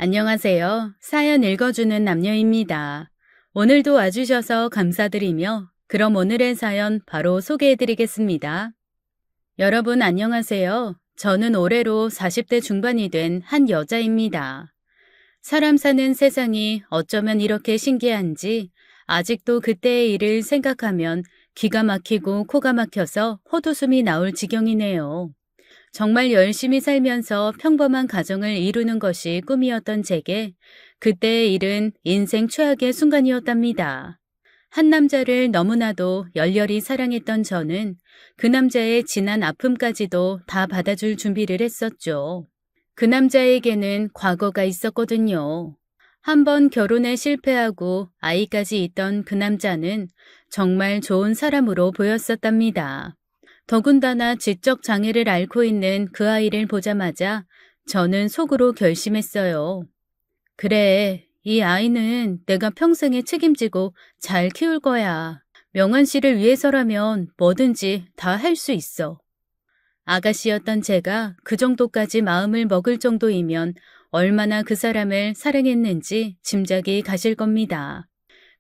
안녕하세요. 사연 읽어주는 남녀입니다. 오늘도 와주셔서 감사드리며 그럼 오늘의 사연 바로 소개해드리겠습니다. 여러분 안녕하세요. 저는 올해로 40대 중반이 된 한 여자입니다. 사람 사는 세상이 어쩌면 이렇게 신기한지 아직도 그때의 일을 생각하면 기가 막히고 코가 막혀서 헛웃음이 나올 지경이네요. 정말 열심히 살면서 평범한 가정을 이루는 것이 꿈이었던 제게 그때의 일은 인생 최악의 순간이었답니다. 한 남자를 너무나도 열렬히 사랑했던 저는 그 남자의 진한 아픔까지도 다 받아줄 준비를 했었죠. 그 남자에게는 과거가 있었거든요. 한번 결혼에 실패하고 아이까지 있던 그 남자는 정말 좋은 사람으로 보였었답니다. 더군다나 지적 장애를 앓고 있는 그 아이를 보자마자 저는 속으로 결심했어요. 그래, 이 아이는 내가 평생에 책임지고 잘 키울 거야. 명한 씨를 위해서라면 뭐든지 다 할 수 있어. 아가씨였던 제가 그 정도까지 마음을 먹을 정도이면 얼마나 그 사람을 사랑했는지 짐작이 가실 겁니다.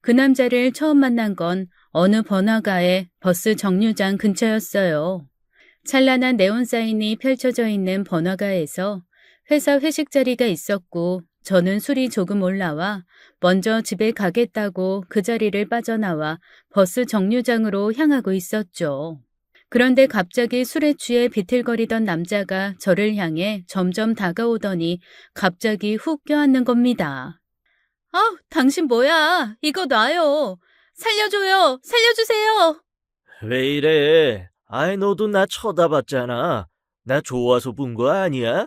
그 남자를 처음 만난 건 어느 번화가의 버스 정류장 근처였어요. 찬란한 네온사인이 펼쳐져 있는 번화가에서 회사 회식 자리가 있었고 저는 술이 조금 올라와 먼저 집에 가겠다고 그 자리를 빠져나와 버스 정류장으로 향하고 있었죠. 그런데 갑자기 술에 취해 비틀거리던 남자가 저를 향해 점점 다가오더니 갑자기 훅 껴안는 겁니다. 당신 뭐야? 이거 놔요. 살려줘요. 살려주세요. 왜 이래? 아이, 너도 나 쳐다봤잖아. 나 좋아서 본 거 아니야?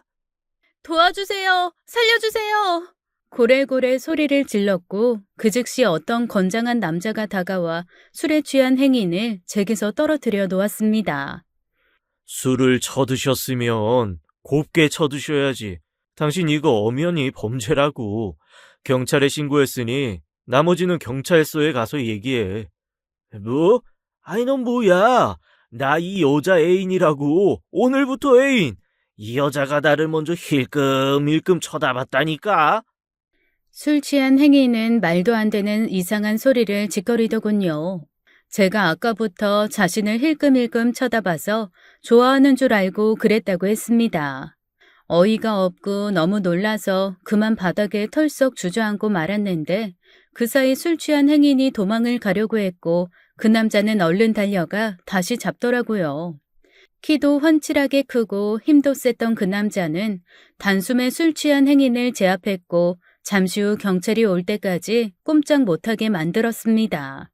도와주세요. 살려주세요. 고래고래 소리를 질렀고 그 즉시 어떤 건장한 남자가 다가와 술에 취한 행인을 제게서 떨어뜨려 놓았습니다. 술을 쳐드셨으면 곱게 쳐드셔야지. 당신 이거 엄연히 범죄라고. 경찰에 신고했으니 나머지는 경찰서에 가서 얘기해. 뭐? 아이, 넌 뭐야? 나 이 여자 애인이라고. 오늘부터 애인. 이 여자가 나를 먼저 힐끔힐끔 쳐다봤다니까. 술 취한 행인은 말도 안 되는 이상한 소리를 짓거리더군요. 제가 아까부터 자신을 힐끔힐끔 쳐다봐서 좋아하는 줄 알고 그랬다고 했습니다. 어이가 없고 너무 놀라서 그만 바닥에 털썩 주저앉고 말았는데 그 사이 술 취한 행인이 도망을 가려고 했고 그 남자는 얼른 달려가 다시 잡더라고요. 키도 훤칠하게 크고 힘도 셌던 그 남자는 단숨에 술 취한 행인을 제압했고 잠시 후 경찰이 올 때까지 꼼짝 못하게 만들었습니다.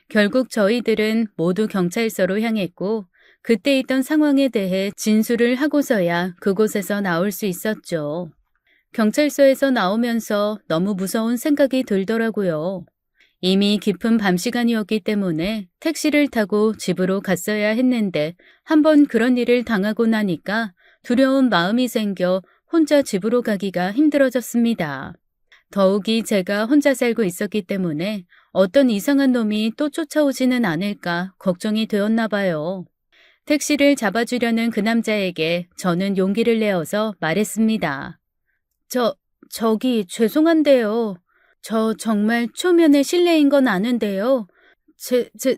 결국 저희들은 모두 경찰서로 향했고 그때 있던 상황에 대해 진술을 하고서야 그곳에서 나올 수 있었죠. 경찰서에서 나오면서 너무 무서운 생각이 들더라고요. 이미 깊은 밤 시간이었기 때문에 택시를 타고 집으로 갔어야 했는데 한번 그런 일을 당하고 나니까 두려운 마음이 생겨 혼자 집으로 가기가 힘들어졌습니다. 더욱이 제가 혼자 살고 있었기 때문에 어떤 이상한 놈이 또 쫓아오지는 않을까 걱정이 되었나 봐요. 택시를 잡아주려는 그 남자에게 저는 용기를 내어서 말했습니다. 저기 죄송한데요. 저 정말 초면에 실례인 건 아는데요.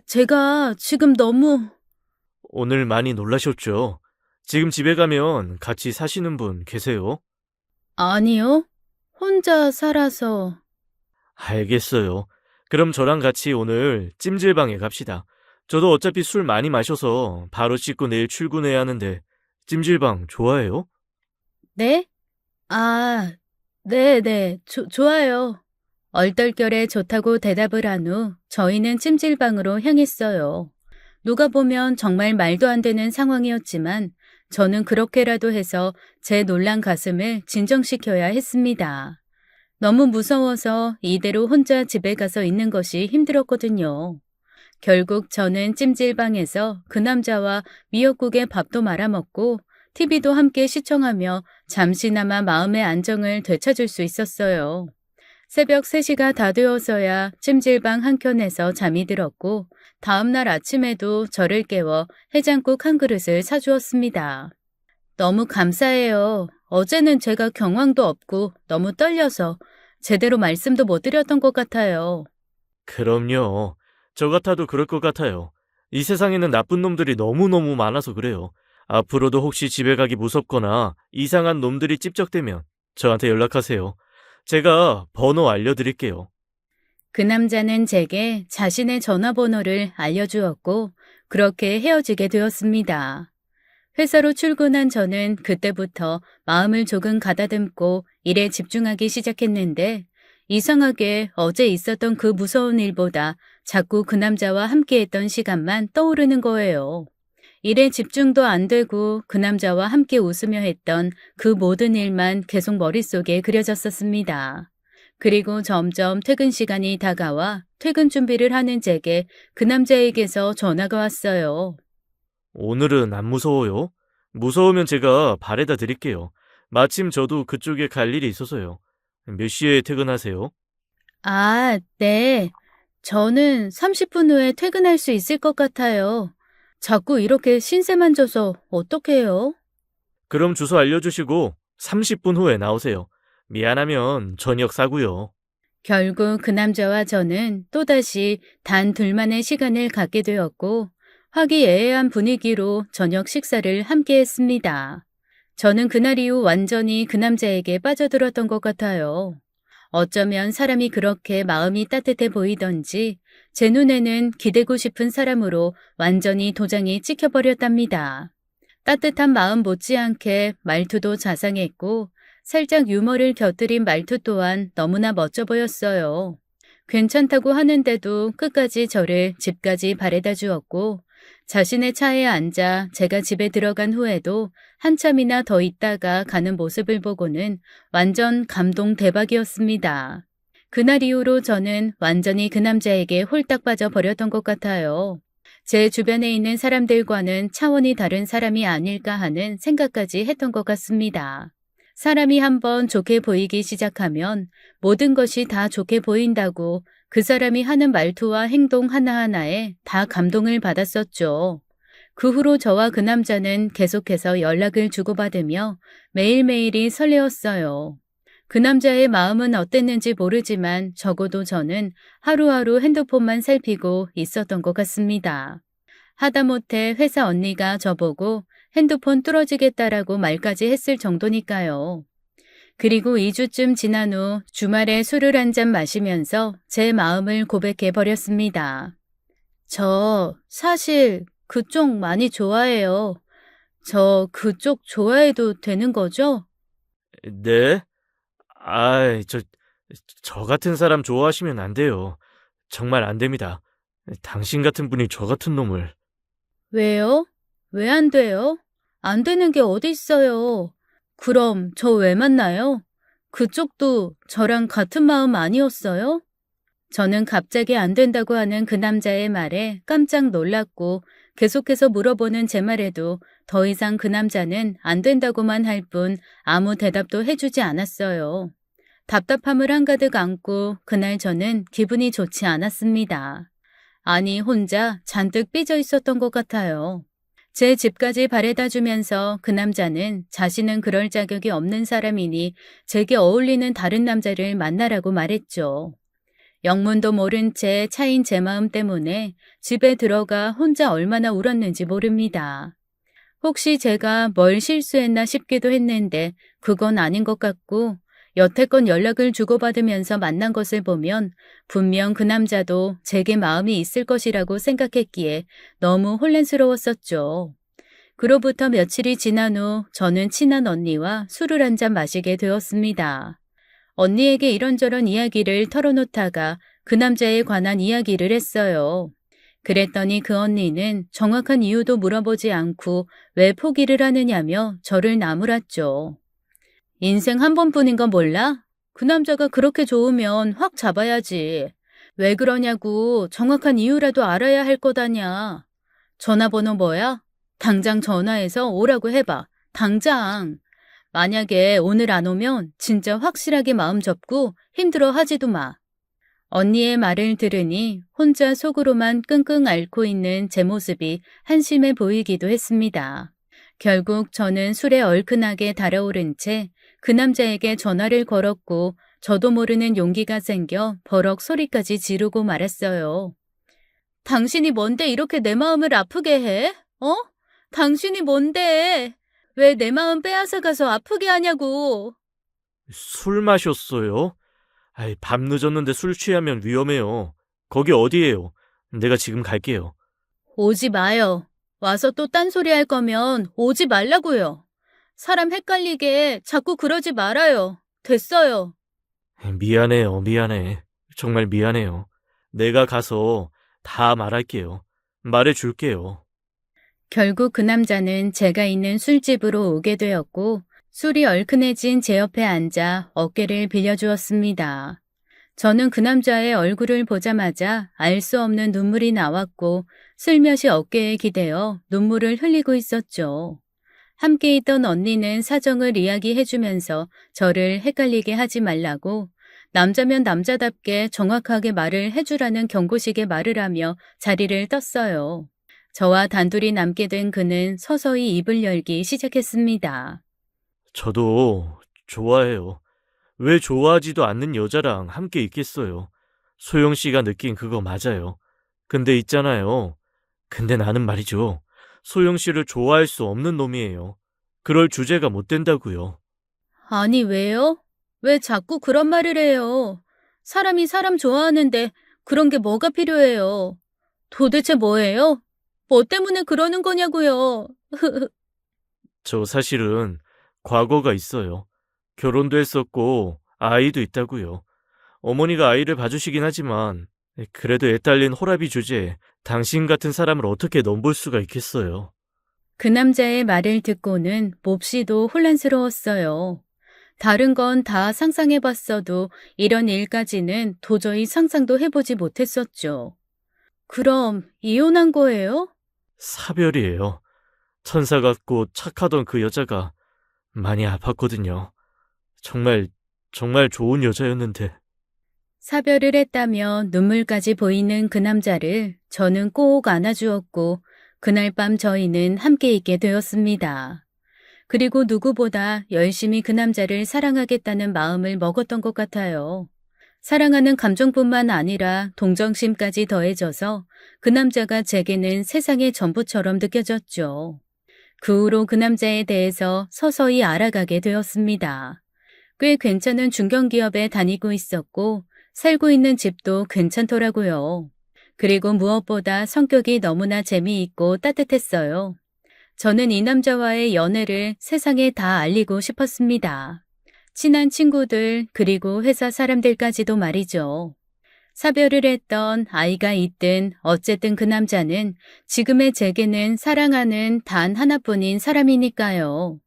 제가 지금 너무... 오늘 많이 놀라셨죠? 지금 집에 가면 같이 사시는 분 계세요? 아니요. 혼자 살아서... 알겠어요. 그럼 저랑 같이 오늘 찜질방에 갑시다. 저도 어차피 술 많이 마셔서 바로 씻고 내일 출근해야 하는데 찜질방 좋아해요? 네? 네네. 좋아요. 얼떨결에 좋다고 대답을 한 후 저희는 찜질방으로 향했어요. 누가 보면 정말 말도 안 되는 상황이었지만 저는 그렇게라도 해서 제 놀란 가슴을 진정시켜야 했습니다. 너무 무서워서 이대로 혼자 집에 가서 있는 것이 힘들었거든요. 결국 저는 찜질방에서 그 남자와 미역국에 밥도 말아먹고 TV도 함께 시청하며 잠시나마 마음의 안정을 되찾을 수 있었어요. 새벽 3시가 다 되어서야 찜질방 한켠에서 잠이 들었고 다음날 아침에도 저를 깨워 해장국 한 그릇을 사주었습니다. 너무 감사해요. 어제는 제가 경황도 없고 너무 떨려서 제대로 말씀도 못 드렸던 것 같아요. 그럼요. 저 같아도 그럴 것 같아요. 이 세상에는 나쁜 놈들이 너무너무 많아서 그래요. 앞으로도 혹시 집에 가기 무섭거나 이상한 놈들이 찝적대면 저한테 연락하세요. 제가 번호 알려드릴게요. 그 남자는 제게 자신의 전화번호를 알려주었고 그렇게 헤어지게 되었습니다. 회사로 출근한 저는 그때부터 마음을 조금 가다듬고 일에 집중하기 시작했는데 이상하게 어제 있었던 그 무서운 일보다 자꾸 그 남자와 함께했던 시간만 떠오르는 거예요. 일에 집중도 안 되고 그 남자와 함께 웃으며 했던 그 모든 일만 계속 머릿속에 그려졌었습니다. 그리고 점점 퇴근 시간이 다가와 퇴근 준비를 하는 제게 그 남자에게서 전화가 왔어요. 오늘은 안 무서워요? 무서우면 제가 바래다 드릴게요. 마침 저도 그쪽에 갈 일이 있어서요. 몇 시에 퇴근하세요? 아, 네. 저는 30분 후에 퇴근할 수 있을 것 같아요. 자꾸 이렇게 신세만 져서 어떡해요? 그럼 주소 알려주시고 30분 후에 나오세요. 미안하면 저녁 싸고요. 결국 그 남자와 저는 또다시 단 둘만의 시간을 갖게 되었고 화기애애한 분위기로 저녁 식사를 함께 했습니다. 저는 그날 이후 완전히 그 남자에게 빠져들었던 것 같아요. 어쩌면 사람이 그렇게 마음이 따뜻해 보이던지 제 눈에는 기대고 싶은 사람으로 완전히 도장이 찍혀버렸답니다. 따뜻한 마음 못지않게 말투도 자상했고 살짝 유머를 곁들인 말투 또한 너무나 멋져 보였어요. 괜찮다고 하는데도 끝까지 저를 집까지 바래다 주었고 자신의 차에 앉아 제가 집에 들어간 후에도 한참이나 더 있다가 가는 모습을 보고는 완전 감동 대박이었습니다. 그날 이후로 저는 완전히 그 남자에게 홀딱 빠져 버렸던 것 같아요. 제 주변에 있는 사람들과는 차원이 다른 사람이 아닐까 하는 생각까지 했던 것 같습니다. 사람이 한번 좋게 보이기 시작하면 모든 것이 다 좋게 보인다고 그 사람이 하는 말투와 행동 하나하나에 다 감동을 받았었죠. 그 후로 저와 그 남자는 계속해서 연락을 주고받으며 매일매일이 설레었어요. 그 남자의 마음은 어땠는지 모르지만 적어도 저는 하루하루 핸드폰만 살피고 있었던 것 같습니다. 하다못해 회사 언니가 저보고 핸드폰 뚫어지겠다라고 말까지 했을 정도니까요. 그리고 2주쯤 지난 후 주말에 술을 한 잔 마시면서 제 마음을 고백해 버렸습니다. 저 사실 그쪽 많이 좋아해요. 저 그쪽 좋아해도 되는 거죠? 네? 아이, 저 같은 사람 좋아하시면 안 돼요. 정말 안 됩니다. 당신 같은 분이 저 같은 놈을. 왜요? 왜 안 돼요? 안 되는 게 어디 있어요? 그럼 저 왜 만나요? 그쪽도 저랑 같은 마음 아니었어요? 저는 갑자기 안 된다고 하는 그 남자의 말에 깜짝 놀랐고 계속해서 물어보는 제 말에도 더 이상 그 남자는 안 된다고만 할 뿐 아무 대답도 해주지 않았어요. 답답함을 한가득 안고 그날 저는 기분이 좋지 않았습니다. 아니, 혼자 잔뜩 삐져 있었던 것 같아요. 제 집까지 바래다 주면서 그 남자는 자신은 그럴 자격이 없는 사람이니 제게 어울리는 다른 남자를 만나라고 말했죠. 영문도 모른 채 차인 제 마음 때문에 집에 들어가 혼자 얼마나 울었는지 모릅니다. 혹시 제가 뭘 실수했나 싶기도 했는데 그건 아닌 것 같고 여태껏 연락을 주고받으면서 만난 것을 보면 분명 그 남자도 제게 마음이 있을 것이라고 생각했기에 너무 혼란스러웠었죠. 그로부터 며칠이 지난 후 저는 친한 언니와 술을 한 잔 마시게 되었습니다. 언니에게 이런저런 이야기를 털어놓다가 그 남자에 관한 이야기를 했어요. 그랬더니 그 언니는 정확한 이유도 물어보지 않고 왜 포기를 하느냐며 저를 나무랐죠. 인생 한 번뿐인 건 몰라? 그 남자가 그렇게 좋으면 확 잡아야지. 왜 그러냐고 정확한 이유라도 알아야 할 거다냐. 전화번호 뭐야? 당장 전화해서 오라고 해봐. 당장. 만약에 오늘 안 오면 진짜 확실하게 마음 접고 힘들어 하지도 마. 언니의 말을 들으니 혼자 속으로만 끙끙 앓고 있는 제 모습이 한심해 보이기도 했습니다. 결국 저는 술에 얼큰하게 달아오른 채 그 남자에게 전화를 걸었고 저도 모르는 용기가 생겨 버럭 소리까지 지르고 말았어요. 당신이 뭔데 이렇게 내 마음을 아프게 해? 어? 당신이 뭔데? 왜 내 마음 빼앗아 가서 아프게 하냐고. 술 마셨어요? 아이, 밤 늦었는데 술 취하면 위험해요. 거기 어디예요? 내가 지금 갈게요. 오지 마요. 와서 또 딴소리 할 거면 오지 말라고요. 사람 헷갈리게 자꾸 그러지 말아요. 됐어요. 미안해요, 미안해. 정말 미안해요. 내가 가서 다 말할게요. 말해줄게요. 결국 그 남자는 제가 있는 술집으로 오게 되었고 술이 얼큰해진 제 옆에 앉아 어깨를 빌려주었습니다. 저는 그 남자의 얼굴을 보자마자 알 수 없는 눈물이 나왔고 슬며시 어깨에 기대어 눈물을 흘리고 있었죠. 함께 있던 언니는 사정을 이야기해주면서 저를 헷갈리게 하지 말라고 남자면 남자답게 정확하게 말을 해주라는 경고식의 말을 하며 자리를 떴어요. 저와 단둘이 남게 된 그는 서서히 입을 열기 시작했습니다. 저도 좋아해요. 왜 좋아하지도 않는 여자랑 함께 있겠어요. 소영 씨가 느낀 그거 맞아요. 근데 있잖아요. 근데 나는 말이죠. 소영 씨를 좋아할 수 없는 놈이에요. 그럴 주제가 못 된다고요. 아니, 왜요? 왜 자꾸 그런 말을 해요? 사람이 사람 좋아하는데 그런 게 뭐가 필요해요? 도대체 뭐예요? 뭐 때문에 그러는 거냐고요? 저 사실은 과거가 있어요. 결혼도 했었고 아이도 있다고요. 어머니가 아이를 봐주시긴 하지만 그래도 애 딸린 호라비 주제에 당신 같은 사람을 어떻게 넘볼 수가 있겠어요. 그 남자의 말을 듣고는 몹시도 혼란스러웠어요. 다른 건 다 상상해봤어도 이런 일까지는 도저히 상상도 해보지 못했었죠. 그럼 이혼한 거예요? 사별이에요. 천사 같고 착하던 그 여자가 많이 아팠거든요. 정말, 정말 좋은 여자였는데. 사별을 했다며 눈물까지 보이는 그 남자를 저는 꼭 안아주었고 그날 밤 저희는 함께 있게 되었습니다. 그리고 누구보다 열심히 그 남자를 사랑하겠다는 마음을 먹었던 것 같아요. 사랑하는 감정뿐만 아니라 동정심까지 더해져서 그 남자가 제게는 세상의 전부처럼 느껴졌죠. 그 후로 그 남자에 대해서 서서히 알아가게 되었습니다. 꽤 괜찮은 중견기업에 다니고 있었고 살고 있는 집도 괜찮더라고요. 그리고 무엇보다 성격이 너무나 재미있고 따뜻했어요. 저는 이 남자와의 연애를 세상에 다 알리고 싶었습니다. 친한 친구들 그리고 회사 사람들까지도 말이죠. 사별을 했던 아이가 있든 어쨌든 그 남자는 지금의 제게는 사랑하는 단 하나뿐인 사람이니까요.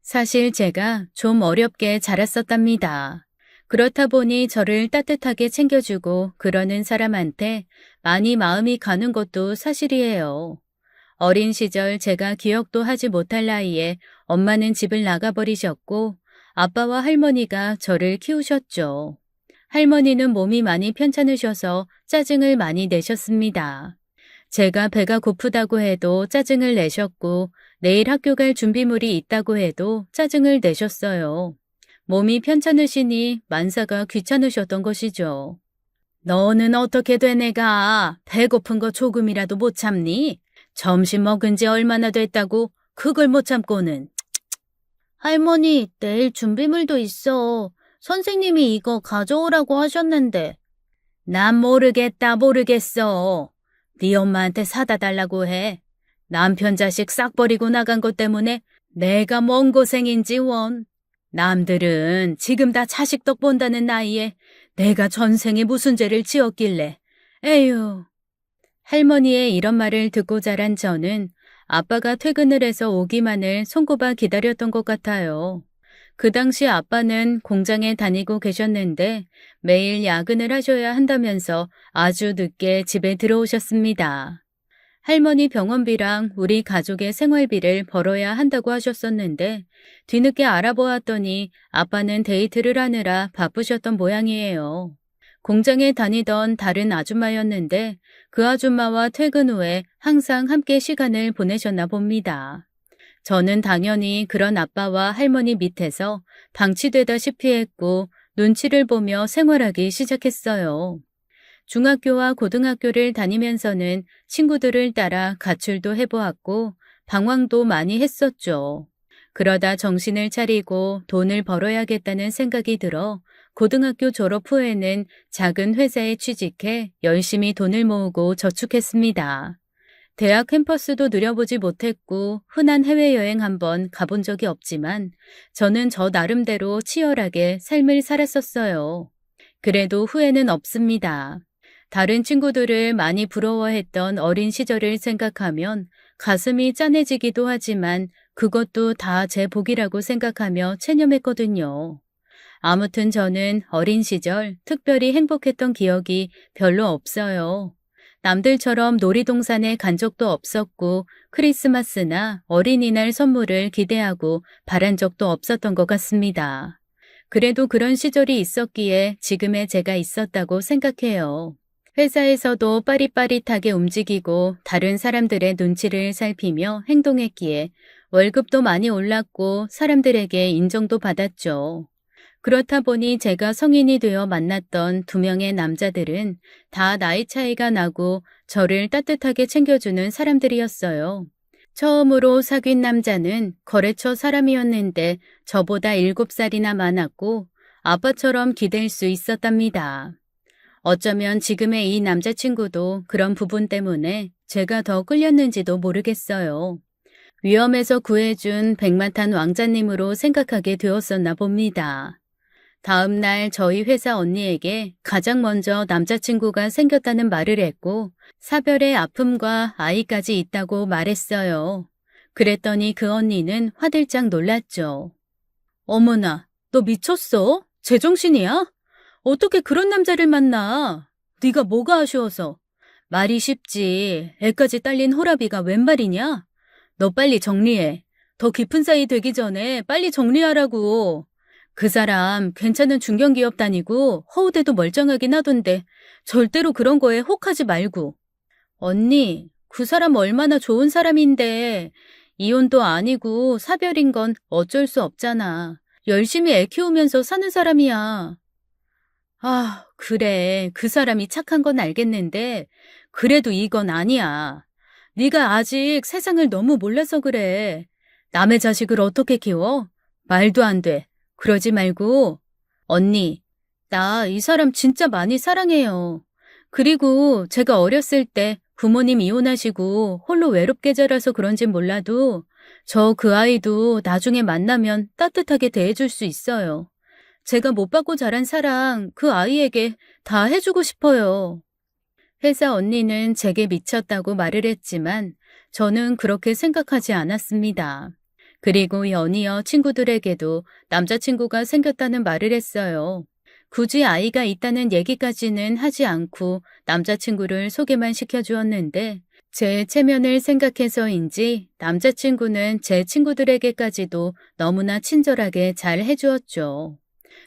사실 제가 좀 어렵게 자랐었답니다. 그렇다 보니 저를 따뜻하게 챙겨주고 그러는 사람한테 많이 마음이 가는 것도 사실이에요. 어린 시절 제가 기억도 하지 못할 나이에 엄마는 집을 나가버리셨고 아빠와 할머니가 저를 키우셨죠. 할머니는 몸이 많이 편찮으셔서 짜증을 많이 내셨습니다. 제가 배가 고프다고 해도 짜증을 내셨고 내일 학교 갈 준비물이 있다고 해도 짜증을 내셨어요. 몸이 편찮으시니 만사가 귀찮으셨던 것이죠. 너는 어떻게 된 애가 배고픈 거 조금이라도 못 참니? 점심 먹은 지 얼마나 됐다고 그걸 못 참고는. 할머니, 내일 준비물도 있어. 선생님이 이거 가져오라고 하셨는데. 난 모르겠다 모르겠어. 네 엄마한테 사다 달라고 해. 남편 자식 싹 버리고 나간 것 때문에 내가 뭔 고생인지 원. 남들은 지금 다 자식 덕 본다는 나이에 내가 전생에 무슨 죄를 지었길래. 에휴. 할머니의 이런 말을 듣고 자란 저는 아빠가 퇴근을 해서 오기만을 손꼽아 기다렸던 것 같아요. 그 당시 아빠는 공장에 다니고 계셨는데 매일 야근을 하셔야 한다면서 아주 늦게 집에 들어오셨습니다. 할머니 병원비랑 우리 가족의 생활비를 벌어야 한다고 하셨었는데 뒤늦게 알아보았더니 아빠는 데이트를 하느라 바쁘셨던 모양이에요. 공장에 다니던 다른 아줌마였는데 그 아줌마와 퇴근 후에 항상 함께 시간을 보내셨나 봅니다. 저는 당연히 그런 아빠와 할머니 밑에서 방치되다시피 했고 눈치를 보며 생활하기 시작했어요. 중학교와 고등학교를 다니면서는 친구들을 따라 가출도 해보았고 방황도 많이 했었죠. 그러다 정신을 차리고 돈을 벌어야겠다는 생각이 들어 고등학교 졸업 후에는 작은 회사에 취직해 열심히 돈을 모으고 저축했습니다. 대학 캠퍼스도 누려보지 못했고 흔한 해외여행 한번 가본 적이 없지만 저는 저 나름대로 치열하게 삶을 살았었어요. 그래도 후회는 없습니다. 다른 친구들을 많이 부러워했던 어린 시절을 생각하면 가슴이 짠해지기도 하지만 그것도 다 제 복이라고 생각하며 체념했거든요. 아무튼 저는 어린 시절 특별히 행복했던 기억이 별로 없어요. 남들처럼 놀이동산에 간 적도 없었고 크리스마스나 어린이날 선물을 기대하고 바란 적도 없었던 것 같습니다. 그래도 그런 시절이 있었기에 지금의 제가 있었다고 생각해요. 회사에서도 빠릿빠릿하게 움직이고 다른 사람들의 눈치를 살피며 행동했기에 월급도 많이 올랐고 사람들에게 인정도 받았죠. 그렇다 보니 제가 성인이 되어 만났던 2명의 남자들은 다 나이 차이가 나고 저를 따뜻하게 챙겨주는 사람들이었어요. 처음으로 사귄 남자는 거래처 사람이었는데 저보다 7살이나 많았고 아빠처럼 기댈 수 있었답니다. 어쩌면 지금의 이 남자친구도 그런 부분 때문에 제가 더 끌렸는지도 모르겠어요. 위험에서 구해준 백마탄 왕자님으로 생각하게 되었었나 봅니다. 다음 날 저희 회사 언니에게 가장 먼저 남자친구가 생겼다는 말을 했고 사별의 아픔과 아이까지 있다고 말했어요. 그랬더니 그 언니는 화들짝 놀랐죠. 어머나, 너 미쳤어? 제정신이야? 어떻게 그런 남자를 만나? 네가 뭐가 아쉬워서? 말이 쉽지. 애까지 딸린 호라비가 웬 말이냐? 너 빨리 정리해. 더 깊은 사이 되기 전에 빨리 정리하라고. 그 사람 괜찮은 중견기업 다니고 허우대도 멀쩡하긴 하던데 절대로 그런 거에 혹하지 말고. 언니, 그 사람 얼마나 좋은 사람인데 이혼도 아니고 사별인 건 어쩔 수 없잖아. 열심히 애 키우면서 사는 사람이야. 아, 그래. 그 사람이 착한 건 알겠는데 그래도 이건 아니야. 네가 아직 세상을 너무 몰라서 그래. 남의 자식을 어떻게 키워? 말도 안 돼. 그러지 말고. 언니, 나 이 사람 진짜 많이 사랑해요. 그리고 제가 어렸을 때 부모님 이혼하시고 홀로 외롭게 자라서 그런진 몰라도 저 그 아이도 나중에 만나면 따뜻하게 대해줄 수 있어요. 제가 못 받고 자란 사랑 그 아이에게 다 해주고 싶어요. 회사 언니는 제게 미쳤다고 말을 했지만 저는 그렇게 생각하지 않았습니다. 그리고 연이어 친구들에게도 남자친구가 생겼다는 말을 했어요. 굳이 아이가 있다는 얘기까지는 하지 않고 남자친구를 소개만 시켜주었는데 제 체면을 생각해서인지 남자친구는 제 친구들에게까지도 너무나 친절하게 잘 해주었죠.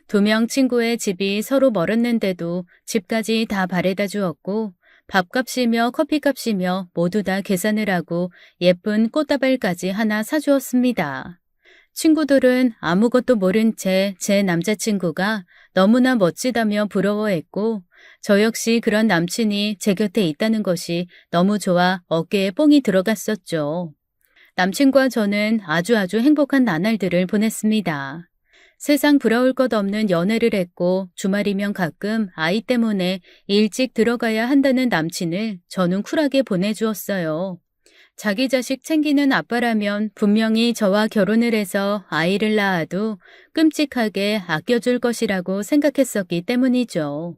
2명 친구의 집이 서로 멀었는데도 집까지 다 바래다 주었고 밥값이며 커피값이며 모두 다 계산을 하고 예쁜 꽃다발까지 하나 사주었습니다. 친구들은 아무것도 모른 채 제 남자친구가 너무나 멋지다며 부러워했고 저 역시 그런 남친이 제 곁에 있다는 것이 너무 좋아 어깨에 뽕이 들어갔었죠. 남친과 저는 아주 행복한 나날들을 보냈습니다. 세상 부러울 것 없는 연애를 했고 주말이면 가끔 아이 때문에 일찍 들어가야 한다는 남친을 저는 쿨하게 보내주었어요. 자기 자식 챙기는 아빠라면 분명히 저와 결혼을 해서 아이를 낳아도 끔찍하게 아껴줄 것이라고 생각했었기 때문이죠.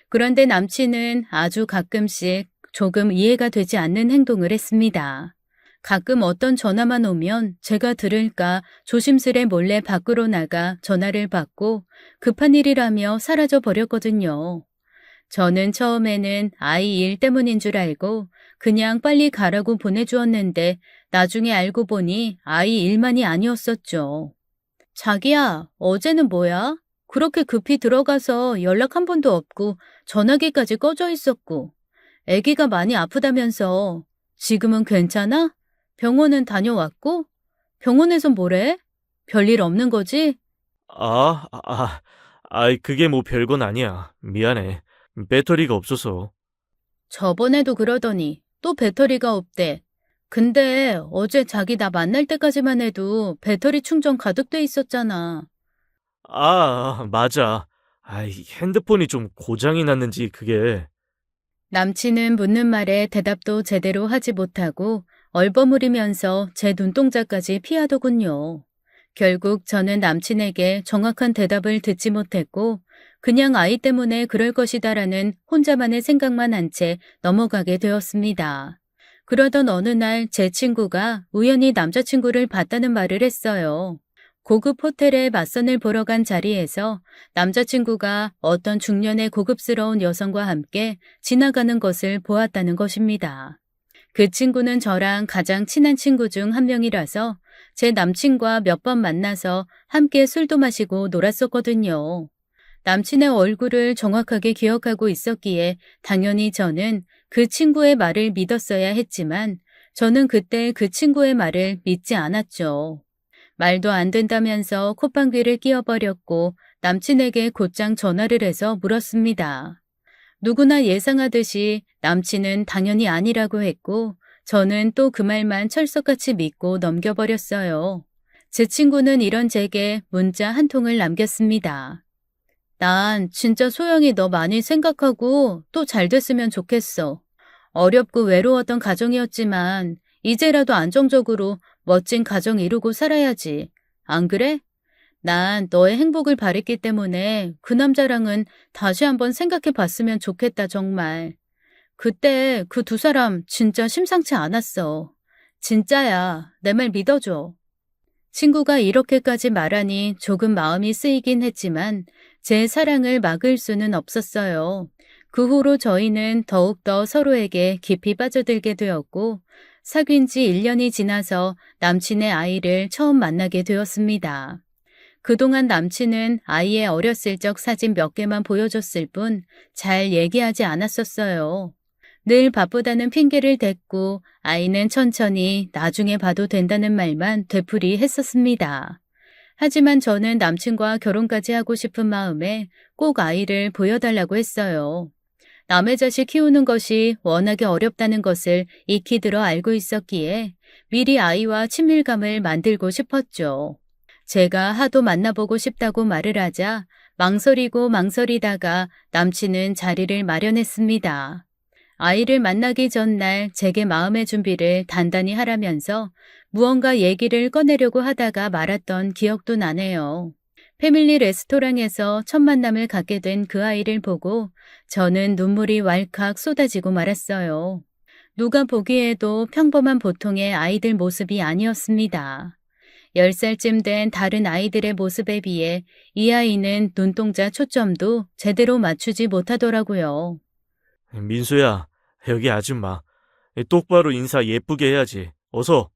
그런데 남친은 아주 가끔씩 조금 이해가 되지 않는 행동을 했습니다. 가끔 어떤 전화만 오면 제가 들을까 조심스레 몰래 밖으로 나가 전화를 받고 급한 일이라며 사라져 버렸거든요. 저는 처음에는 아이 일 때문인 줄 알고 그냥 빨리 가라고 보내주었는데 나중에 알고 보니 아이 일만이 아니었었죠. 자기야, 어제는 뭐야? 그렇게 급히 들어가서 연락 한 번도 없고 전화기까지 꺼져 있었고 아기가 많이 아프다면서 지금은 괜찮아? 병원은 다녀왔고? 병원에선 뭐래? 별일 없는 거지? 그게 뭐 별건 아니야. 미안해. 배터리가 없어서. 저번에도 그러더니 또 배터리가 없대. 근데 어제 자기 나 만날 때까지만 해도 배터리 충전 가득 돼 있었잖아. 맞아. 핸드폰이 좀 고장이 났는지 그게. 남친은 묻는 말에 대답도 제대로 하지 못하고 얼버무리면서 제 눈동자까지 피하더군요. 결국 저는 남친에게 정확한 대답을 듣지 못했고 그냥 아이 때문에 그럴 것이다라는 혼자만의 생각만 한 채 넘어가게 되었습니다. 그러던 어느 날 제 친구가 우연히 남자친구를 봤다는 말을 했어요. 고급 호텔에 맞선을 보러 간 자리에서 남자친구가 어떤 중년의 고급스러운 여성과 함께 지나가는 것을 보았다는 것입니다. 그 친구는 저랑 가장 친한 친구 중 한 명이라서 제 남친과 몇 번 만나서 함께 술도 마시고 놀았었거든요. 남친의 얼굴을 정확하게 기억하고 있었기에 당연히 저는 그 친구의 말을 믿었어야 했지만 저는 그때 그 친구의 말을 믿지 않았죠. 말도 안 된다면서 콧방귀를 뀌어버렸고 남친에게 곧장 전화를 해서 물었습니다. 누구나 예상하듯이 남친은 당연히 아니라고 했고 저는 또 그 말만 철석같이 믿고 넘겨버렸어요. 제 친구는 이런 제게 문자 한 통을 남겼습니다. 난 진짜 소영이 너 많이 생각하고 또 잘 됐으면 좋겠어. 어렵고 외로웠던 가정이었지만 이제라도 안정적으로 멋진 가정 이루고 살아야지. 안 그래? 난 너의 행복을 바랬기 때문에 그 남자랑은 다시 한번 생각해 봤으면 좋겠다, 정말. 그때 그 두 사람 진짜 심상치 않았어. 진짜야. 내 말 믿어줘. 친구가 이렇게까지 말하니 조금 마음이 쓰이긴 했지만 제 사랑을 막을 수는 없었어요. 그 후로 저희는 더욱더 서로에게 깊이 빠져들게 되었고 사귄 지 1년이 지나서 남친의 아이를 처음 만나게 되었습니다. 그동안 남친은 아이의 어렸을 적 사진 몇 개만 보여줬을 뿐 잘 얘기하지 않았었어요. 늘 바쁘다는 핑계를 댔고 아이는 천천히 나중에 봐도 된다는 말만 되풀이했었습니다. 하지만 저는 남친과 결혼까지 하고 싶은 마음에 꼭 아이를 보여달라고 했어요. 남의 자식 키우는 것이 워낙에 어렵다는 것을 익히 들어 알고 있었기에 미리 아이와 친밀감을 만들고 싶었죠. 제가 하도 만나보고 싶다고 말을 하자 망설이고 망설이다가 남친은 자리를 마련했습니다. 아이를 만나기 전날 제게 마음의 준비를 단단히 하라면서 무언가 얘기를 꺼내려고 하다가 말았던 기억도 나네요. 패밀리 레스토랑에서 첫 만남을 갖게 된 그 아이를 보고 저는 눈물이 왈칵 쏟아지고 말았어요. 누가 보기에도 평범한 보통의 아이들 모습이 아니었습니다. 10살쯤 된 다른 아이들의 모습에 비해 이 아이는 눈동자 초점도 제대로 맞추지 못하더라고요. 민수야, 여기 아줌마. 똑바로 인사 예쁘게 해야지. 어서.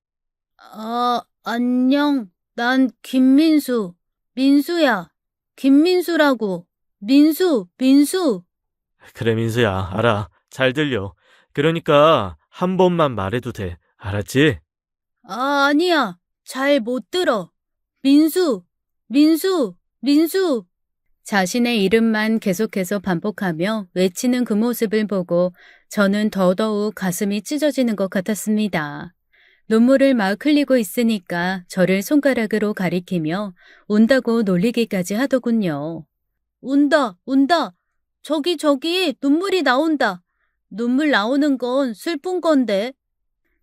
안녕. 난 김민수. 민수야. 김민수라고. 민수, 민수. 그래, 민수야. 알아. 잘 들려. 그러니까 한 번만 말해도 돼. 알았지? 아니야. 잘 못 들어. 민수, 민수, 민수. 자신의 이름만 계속해서 반복하며 외치는 그 모습을 보고 저는 더더욱 가슴이 찢어지는 것 같았습니다. 눈물을 막 흘리고 있으니까 저를 손가락으로 가리키며 운다고 놀리기까지 하더군요. 운다, 운다. 저기 눈물이 나온다. 눈물 나오는 건 슬픈 건데.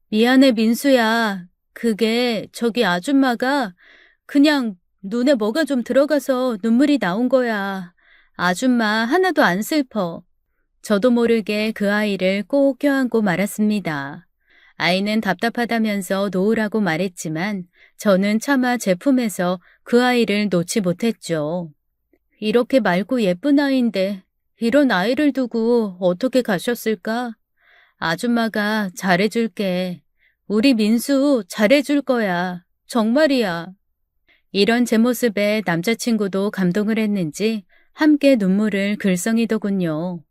미안해, 민수야. 그게 저기 아줌마가 그냥 눈에 뭐가 좀 들어가서 눈물이 나온 거야. 아줌마 하나도 안 슬퍼. 저도 모르게 그 아이를 꼭 껴안고 말았습니다. 아이는 답답하다면서 놓으라고 말했지만 저는 차마 제 품에서 그 아이를 놓지 못했죠. 이렇게 맑고 예쁜 아이인데 이런 아이를 두고 어떻게 가셨을까? 아줌마가 잘해줄게. 우리 민수 잘해줄 거야. 정말이야. 이런 제 모습에 남자친구도 감동을 했는지 함께 눈물을 글썽이더군요.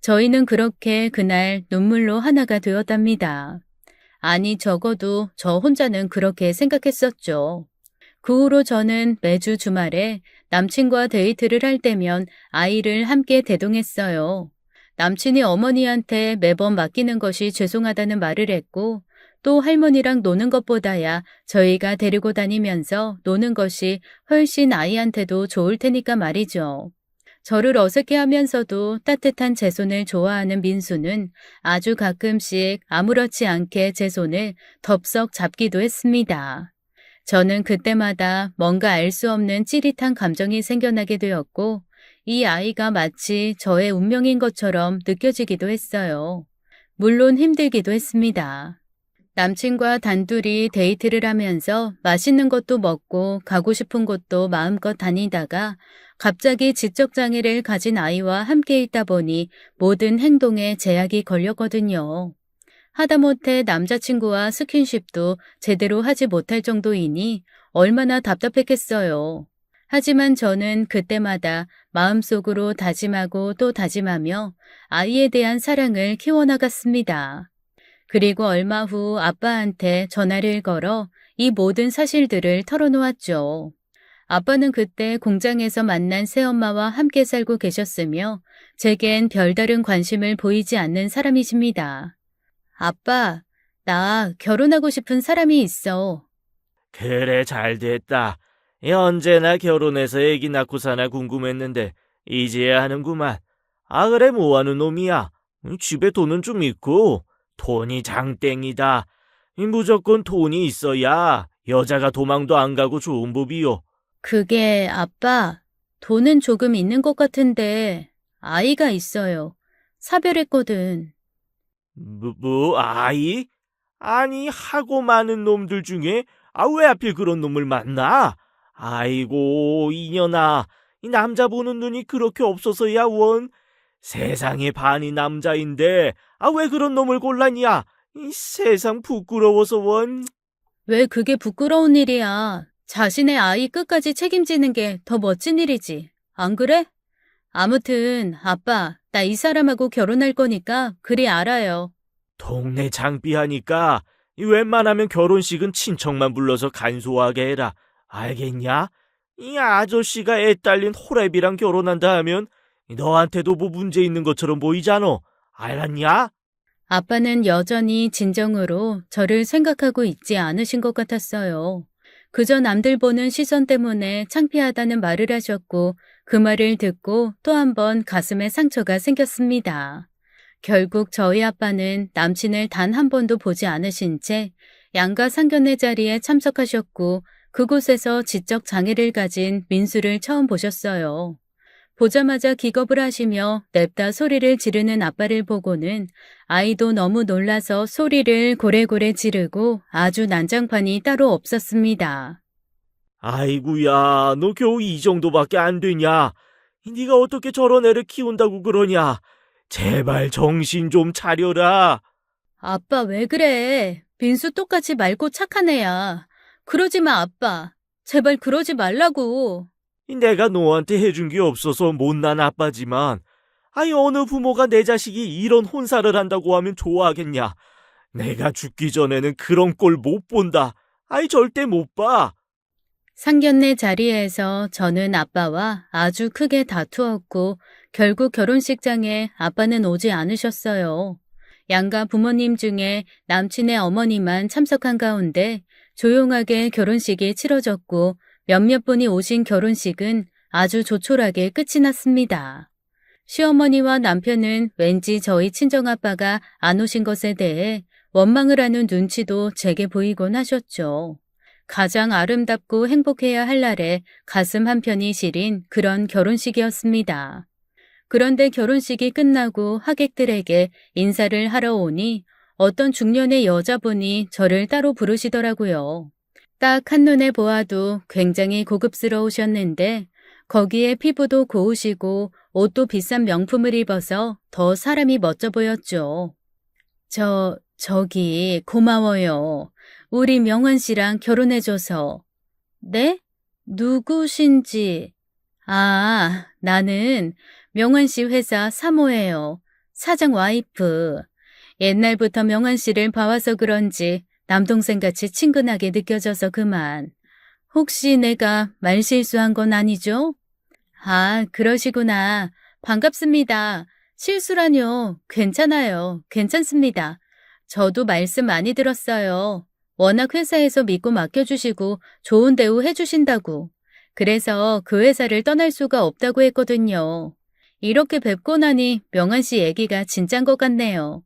저희는 그렇게 그날 눈물로 하나가 되었답니다. 아니, 적어도 저 혼자는 그렇게 생각했었죠. 그 후로 저는 매주 주말에 남친과 데이트를 할 때면 아이를 함께 대동했어요. 남친이 어머니한테 매번 맡기는 것이 죄송하다는 말을 했고, 또 할머니랑 노는 것보다야 저희가 데리고 다니면서 노는 것이 훨씬 아이한테도 좋을 테니까 말이죠. 저를 어색해 하면서도 따뜻한 제 손을 좋아하는 민수는 아주 가끔씩 아무렇지 않게 제 손을 덥석 잡기도 했습니다. 저는 그때마다 뭔가 알 수 없는 찌릿한 감정이 생겨나게 되었고, 이 아이가 마치 저의 운명인 것처럼 느껴지기도 했어요. 물론 힘들기도 했습니다. 남친과 단둘이 데이트를 하면서 맛있는 것도 먹고 가고 싶은 곳도 마음껏 다니다가 갑자기 지적장애를 가진 아이와 함께 있다 보니 모든 행동에 제약이 걸렸거든요. 하다못해 남자친구와 스킨십도 제대로 하지 못할 정도이니 얼마나 답답했겠어요. 하지만 저는 그때마다 마음속으로 다짐하고 또 다짐하며 아이에 대한 사랑을 키워나갔습니다. 그리고 얼마 후 아빠한테 전화를 걸어 이 모든 사실들을 털어놓았죠. 아빠는 그때 공장에서 만난 새엄마와 함께 살고 계셨으며 제겐 별다른 관심을 보이지 않는 사람이십니다. 아빠, 나 결혼하고 싶은 사람이 있어. 그래, 잘 됐다. 언제나 결혼해서 애기 낳고 사나 궁금했는데 이제야 하는구만. 아, 그래, 뭐하는 놈이야? 집에 돈은 좀 있고 돈이 장땡이다. 무조건 돈이 있어야 여자가 도망도 안 가고 좋은 법이요. 그게 아빠, 돈은 조금 있는 것 같은데 아이가 있어요. 사별했거든. 아이? 아니, 하고 많은 놈들 중에 왜 하필 그런 놈을 만나? 아이고, 이년아, 이 남자 보는 눈이 그렇게 없어서야 원. 세상의 반이 남자인데 왜 그런 놈을 골랐냐? 이 세상 부끄러워서 원. 왜 그게 부끄러운 일이야? 자신의 아이 끝까지 책임지는 게 더 멋진 일이지. 안 그래? 아무튼 아빠, 나 이 사람하고 결혼할 거니까 그리 알아요. 동네 장비하니까 웬만하면 결혼식은 친척만 불러서 간소하게 해라. 알겠냐? 이 아저씨가 애 딸린 호랩이랑 결혼한다 하면 너한테도 뭐 문제 있는 것처럼 보이잖아. 알았냐? 아빠는 여전히 진정으로 저를 생각하고 있지 않으신 것 같았어요. 그저 남들 보는 시선 때문에 창피하다는 말을 하셨고 그 말을 듣고 또 한 번 가슴에 상처가 생겼습니다. 결국 저희 아빠는 남친을 단 한 번도 보지 않으신 채 양가 상견례 자리에 참석하셨고 그곳에서 지적 장애를 가진 민수를 처음 보셨어요. 보자마자 기겁을 하시며 냅다 소리를 지르는 아빠를 보고는 아이도 너무 놀라서 소리를 고래고래 지르고 아주 난장판이 따로 없었습니다. 아이구야, 너 겨우 이 정도밖에 안 되냐? 네가 어떻게 저런 애를 키운다고 그러냐? 제발 정신 좀 차려라. 아빠 왜 그래? 민수 똑같이 맑고 착한 애야. 그러지 마, 아빠. 제발 그러지 말라고. 내가 너한테 해준 게 없어서 못난 아빠지만, 어느 부모가 내 자식이 이런 혼사를 한다고 하면 좋아하겠냐? 내가 죽기 전에는 그런 꼴 못 본다. 절대 못 봐. 상견례 자리에서 저는 아빠와 아주 크게 다투었고 결국 결혼식장에 아빠는 오지 않으셨어요. 양가 부모님 중에 남친의 어머니만 참석한 가운데 조용하게 결혼식이 치러졌고 몇몇 분이 오신 결혼식은 아주 조촐하게 끝이 났습니다. 시어머니와 남편은 왠지 저희 친정아빠가 안 오신 것에 대해 원망을 하는 눈치도 제게 보이곤 하셨죠. 가장 아름답고 행복해야 할 날에 가슴 한편이 시린 그런 결혼식이었습니다. 그런데 결혼식이 끝나고 하객들에게 인사를 하러 오니 어떤 중년의 여자분이 저를 따로 부르시더라고요. 딱 한눈에 보아도 굉장히 고급스러우셨는데 거기에 피부도 고우시고 옷도 비싼 명품을 입어서 더 사람이 멋져 보였죠. 저기 고마워요. 우리 명환 씨랑 결혼해줘서. 네? 누구신지. 나는 명환 씨 회사 사모예요. 사장 와이프. 옛날부터 명한 씨를 봐와서 그런지 남동생같이 친근하게 느껴져서 그만. 혹시 내가 말실수한 건 아니죠? 아, 그러시구나. 반갑습니다. 실수라뇨. 괜찮아요. 괜찮습니다. 저도 말씀 많이 들었어요. 워낙 회사에서 믿고 맡겨주시고 좋은 대우 해주신다고. 그래서 그 회사를 떠날 수가 없다고 했거든요. 이렇게 뵙고 나니 명한 씨 얘기가 진짠 것 같네요.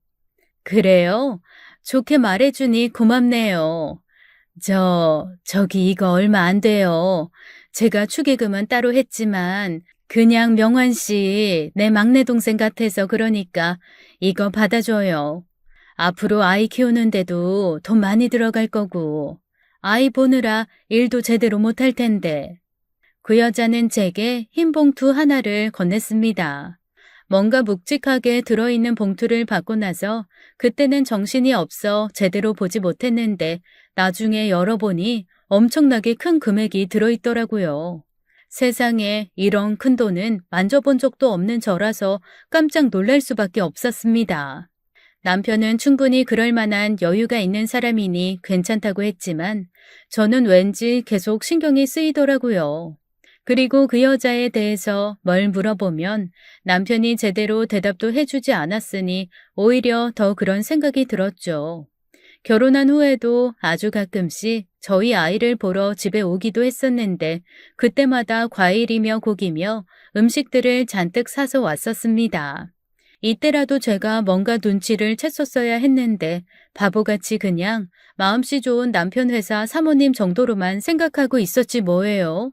그래요? 좋게 말해주니 고맙네요. 저기 이거 얼마 안 돼요. 제가 축의금은 따로 했지만 그냥 명환 씨 내 막내 동생 같아서 그러니까 이거 받아줘요. 앞으로 아이 키우는데도 돈 많이 들어갈 거고 아이 보느라 일도 제대로 못할 텐데. 그 여자는 제게 흰 봉투 하나를 건넸습니다. 뭔가 묵직하게 들어있는 봉투를 받고 나서 그때는 정신이 없어 제대로 보지 못했는데 나중에 열어보니 엄청나게 큰 금액이 들어있더라고요. 세상에 이런 큰 돈은 만져본 적도 없는 저라서 깜짝 놀랄 수밖에 없었습니다. 남편은 충분히 그럴 만한 여유가 있는 사람이니 괜찮다고 했지만 저는 왠지 계속 신경이 쓰이더라고요. 그리고 그 여자에 대해서 뭘 물어보면 남편이 제대로 대답도 해주지 않았으니 오히려 더 그런 생각이 들었죠. 결혼한 후에도 아주 가끔씩 저희 아이를 보러 집에 오기도 했었는데 그때마다 과일이며 고기며 음식들을 잔뜩 사서 왔었습니다. 이때라도 제가 뭔가 눈치를 챘었어야 했는데 바보같이 그냥 마음씨 좋은 남편 회사 사모님 정도로만 생각하고 있었지 뭐예요.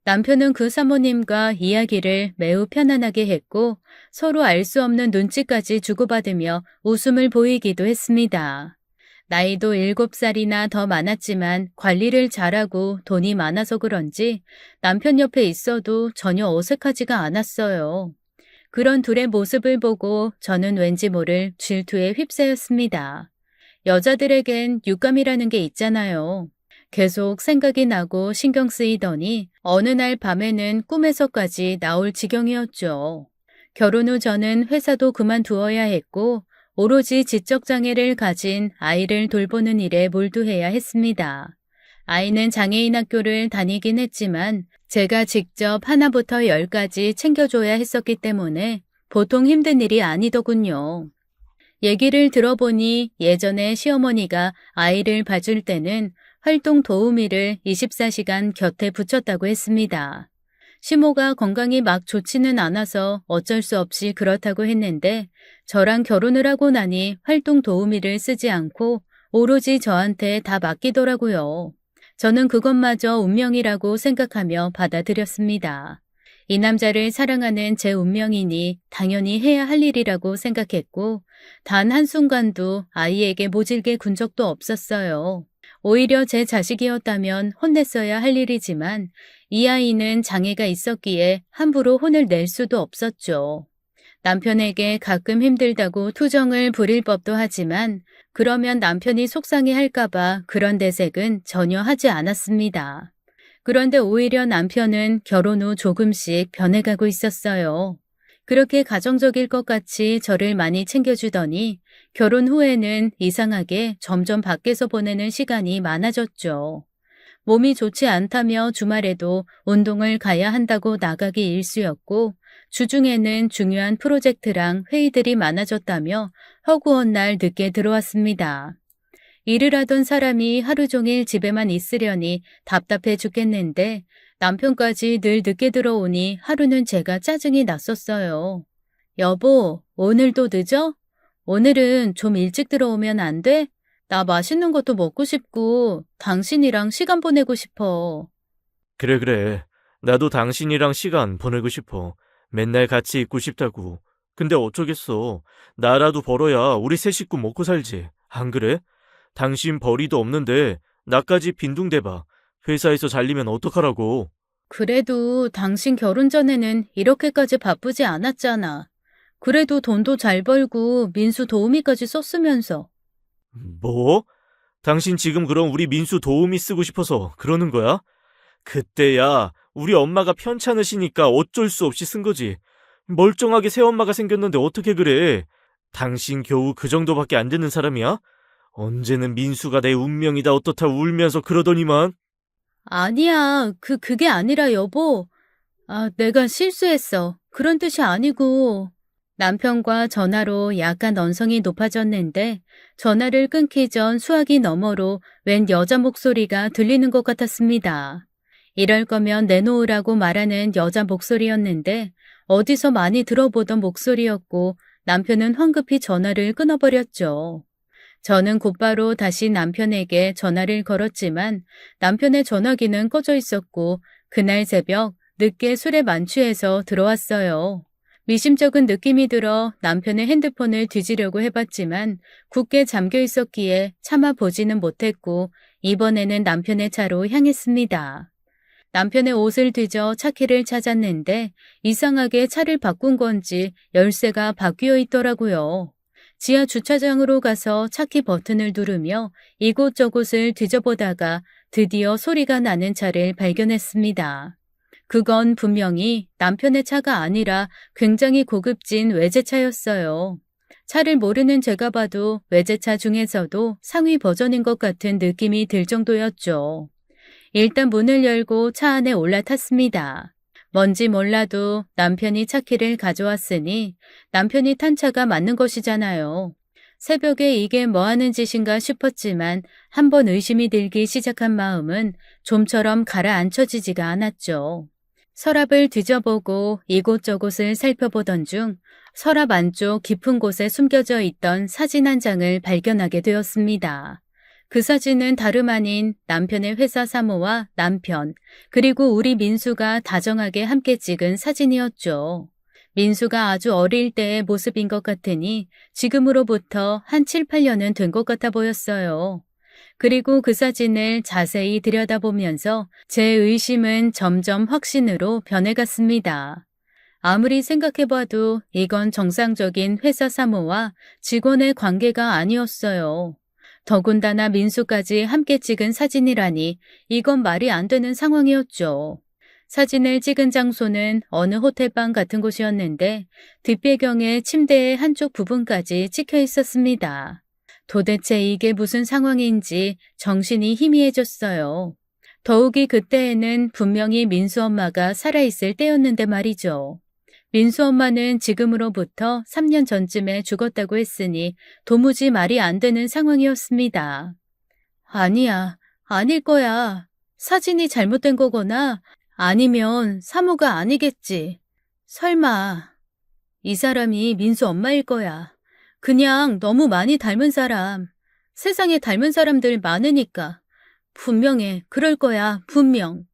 남편은 그 사모님과 이야기를 매우 편안하게 했고 서로 알 수 없는 눈치까지 주고받으며 웃음을 보이기도 했습니다. 나이도 7살이나 더 많았지만 관리를 잘하고 돈이 많아서 그런지 남편 옆에 있어도 전혀 어색하지가 않았어요. 그런 둘의 모습을 보고 저는 왠지 모를 질투에 휩싸였습니다. 여자들에겐 육감이라는 게 있잖아요. 계속 생각이 나고 신경 쓰이더니 어느 날 밤에는 꿈에서까지 나올 지경이었죠. 결혼 후 저는 회사도 그만두어야 했고 오로지 지적장애를 가진 아이를 돌보는 일에 몰두해야 했습니다. 아이는 장애인 학교를 다니긴 했지만 제가 직접 하나부터 10까지 챙겨줘야 했었기 때문에 보통 힘든 일이 아니더군요. 얘기를 들어보니 예전에 시어머니가 아이를 봐줄 때는 활동 도우미를 24시간 곁에 붙였다고 했습니다. 시모가 건강이 막 좋지는 않아서 어쩔 수 없이 그렇다고 했는데 저랑 결혼을 하고 나니 활동 도우미를 쓰지 않고 오로지 저한테 다 맡기더라고요. 저는 그것마저 운명이라고 생각하며 받아들였습니다. 이 남자를 사랑하는 제 운명이니 당연히 해야 할 일이라고 생각했고 단 한순간도 아이에게 모질게 군 적도 없었어요. 오히려 제 자식이었다면 혼냈어야 할 일이지만 이 아이는 장애가 있었기에 함부로 혼을 낼 수도 없었죠. 남편에게 가끔 힘들다고 투정을 부릴 법도 하지만 그러면 남편이 속상해할까봐 그런 대색은 전혀 하지 않았습니다. 그런데 오히려 남편은 결혼 후 조금씩 변해가고 있었어요. 그렇게 가정적일 것 같이 저를 많이 챙겨주더니 결혼 후에는 이상하게 점점 밖에서 보내는 시간이 많아졌죠. 몸이 좋지 않다며 주말에도 운동을 가야 한다고 나가기 일쑤였고 주중에는 중요한 프로젝트랑 회의들이 많아졌다며 허구한 날 늦게 들어왔습니다. 일을 하던 사람이 하루 종일 집에만 있으려니 답답해 죽겠는데 남편까지 늘 늦게 들어오니 하루는 제가 짜증이 났었어요. 여보, 오늘도 늦어? 오늘은 좀 일찍 들어오면 안 돼? 나 맛있는 것도 먹고 싶고 당신이랑 시간 보내고 싶어. 그래. 나도 당신이랑 시간 보내고 싶어. 맨날 같이 있고 싶다고. 근데 어쩌겠어. 나라도 벌어야 우리 세 식구 먹고 살지. 안 그래? 당신 벌이도 없는데 나까지 빈둥대봐. 회사에서 잘리면 어떡하라고. 그래도 당신 결혼 전에는 이렇게까지 바쁘지 않았잖아. 그래도 돈도 잘 벌고 민수 도우미까지 썼으면서. 뭐? 당신 지금 그럼 우리 민수 도우미 쓰고 싶어서 그러는 거야? 그때야 우리 엄마가 편찮으시니까 어쩔 수 없이 쓴 거지. 멀쩡하게 새엄마가 생겼는데 어떻게 그래? 당신 겨우 그 정도밖에 안 되는 사람이야? 언제는 민수가 내 운명이다 어떻다 울면서 그러더니만. 아니야, 그게 아니라 여보. 내가 실수했어. 그런 뜻이 아니고. 남편과 전화로 약간 언성이 높아졌는데 전화를 끊기 전 수화기 너머로 웬 여자 목소리가 들리는 것 같았습니다. 이럴 거면 내놓으라고 말하는 여자 목소리였는데 어디서 많이 들어보던 목소리였고 남편은 황급히 전화를 끊어버렸죠. 저는 곧바로 다시 남편에게 전화를 걸었지만 남편의 전화기는 꺼져 있었고 그날 새벽 늦게 술에 만취해서 들어왔어요. 미심쩍은 느낌이 들어 남편의 핸드폰을 뒤지려고 해봤지만 굳게 잠겨 있었기에 참아보지는 못했고 이번에는 남편의 차로 향했습니다. 남편의 옷을 뒤져 차키를 찾았는데 이상하게 차를 바꾼 건지 열쇠가 바뀌어 있더라고요. 지하 주차장으로 가서 차키 버튼을 누르며 이곳저곳을 뒤져보다가 드디어 소리가 나는 차를 발견했습니다. 그건 분명히 남편의 차가 아니라 굉장히 고급진 외제차였어요. 차를 모르는 제가 봐도 외제차 중에서도 상위 버전인 것 같은 느낌이 들 정도였죠. 일단 문을 열고 차 안에 올라탔습니다. 뭔지 몰라도 남편이 차키를 가져왔으니 남편이 탄 차가 맞는 것이잖아요. 새벽에 이게 뭐 하는 짓인가 싶었지만 한번 의심이 들기 시작한 마음은 좀처럼 가라앉혀지지가 않았죠. 서랍을 뒤져보고 이곳저곳을 살펴보던 중 서랍 안쪽 깊은 곳에 숨겨져 있던 사진 한 장을 발견하게 되었습니다. 그 사진은 다름 아닌 남편의 회사 사모와 남편, 그리고 우리 민수가 다정하게 함께 찍은 사진이었죠. 민수가 아주 어릴 때의 모습인 것 같으니 지금으로부터 한 7, 8년은 된 것 같아 보였어요. 그리고 그 사진을 자세히 들여다보면서 제 의심은 점점 확신으로 변해갔습니다. 아무리 생각해봐도 이건 정상적인 회사 사모와 직원의 관계가 아니었어요. 더군다나 민수까지 함께 찍은 사진이라니 이건 말이 안 되는 상황이었죠. 사진을 찍은 장소는 어느 호텔방 같은 곳이었는데 뒷배경에 침대의 한쪽 부분까지 찍혀 있었습니다. 도대체 이게 무슨 상황인지 정신이 희미해졌어요. 더욱이 그때에는 분명히 민수 엄마가 살아있을 때였는데 말이죠. 민수 엄마는 지금으로부터 3년 전쯤에 죽었다고 했으니 도무지 말이 안 되는 상황이었습니다. 아니야, 아닐 거야. 사진이 잘못된 거거나 아니면 사모가 아니겠지. 설마 이 사람이 민수 엄마일 거야. 그냥 너무 많이 닮은 사람. 세상에 닮은 사람들 많으니까. 분명해. 그럴 거야. 분명.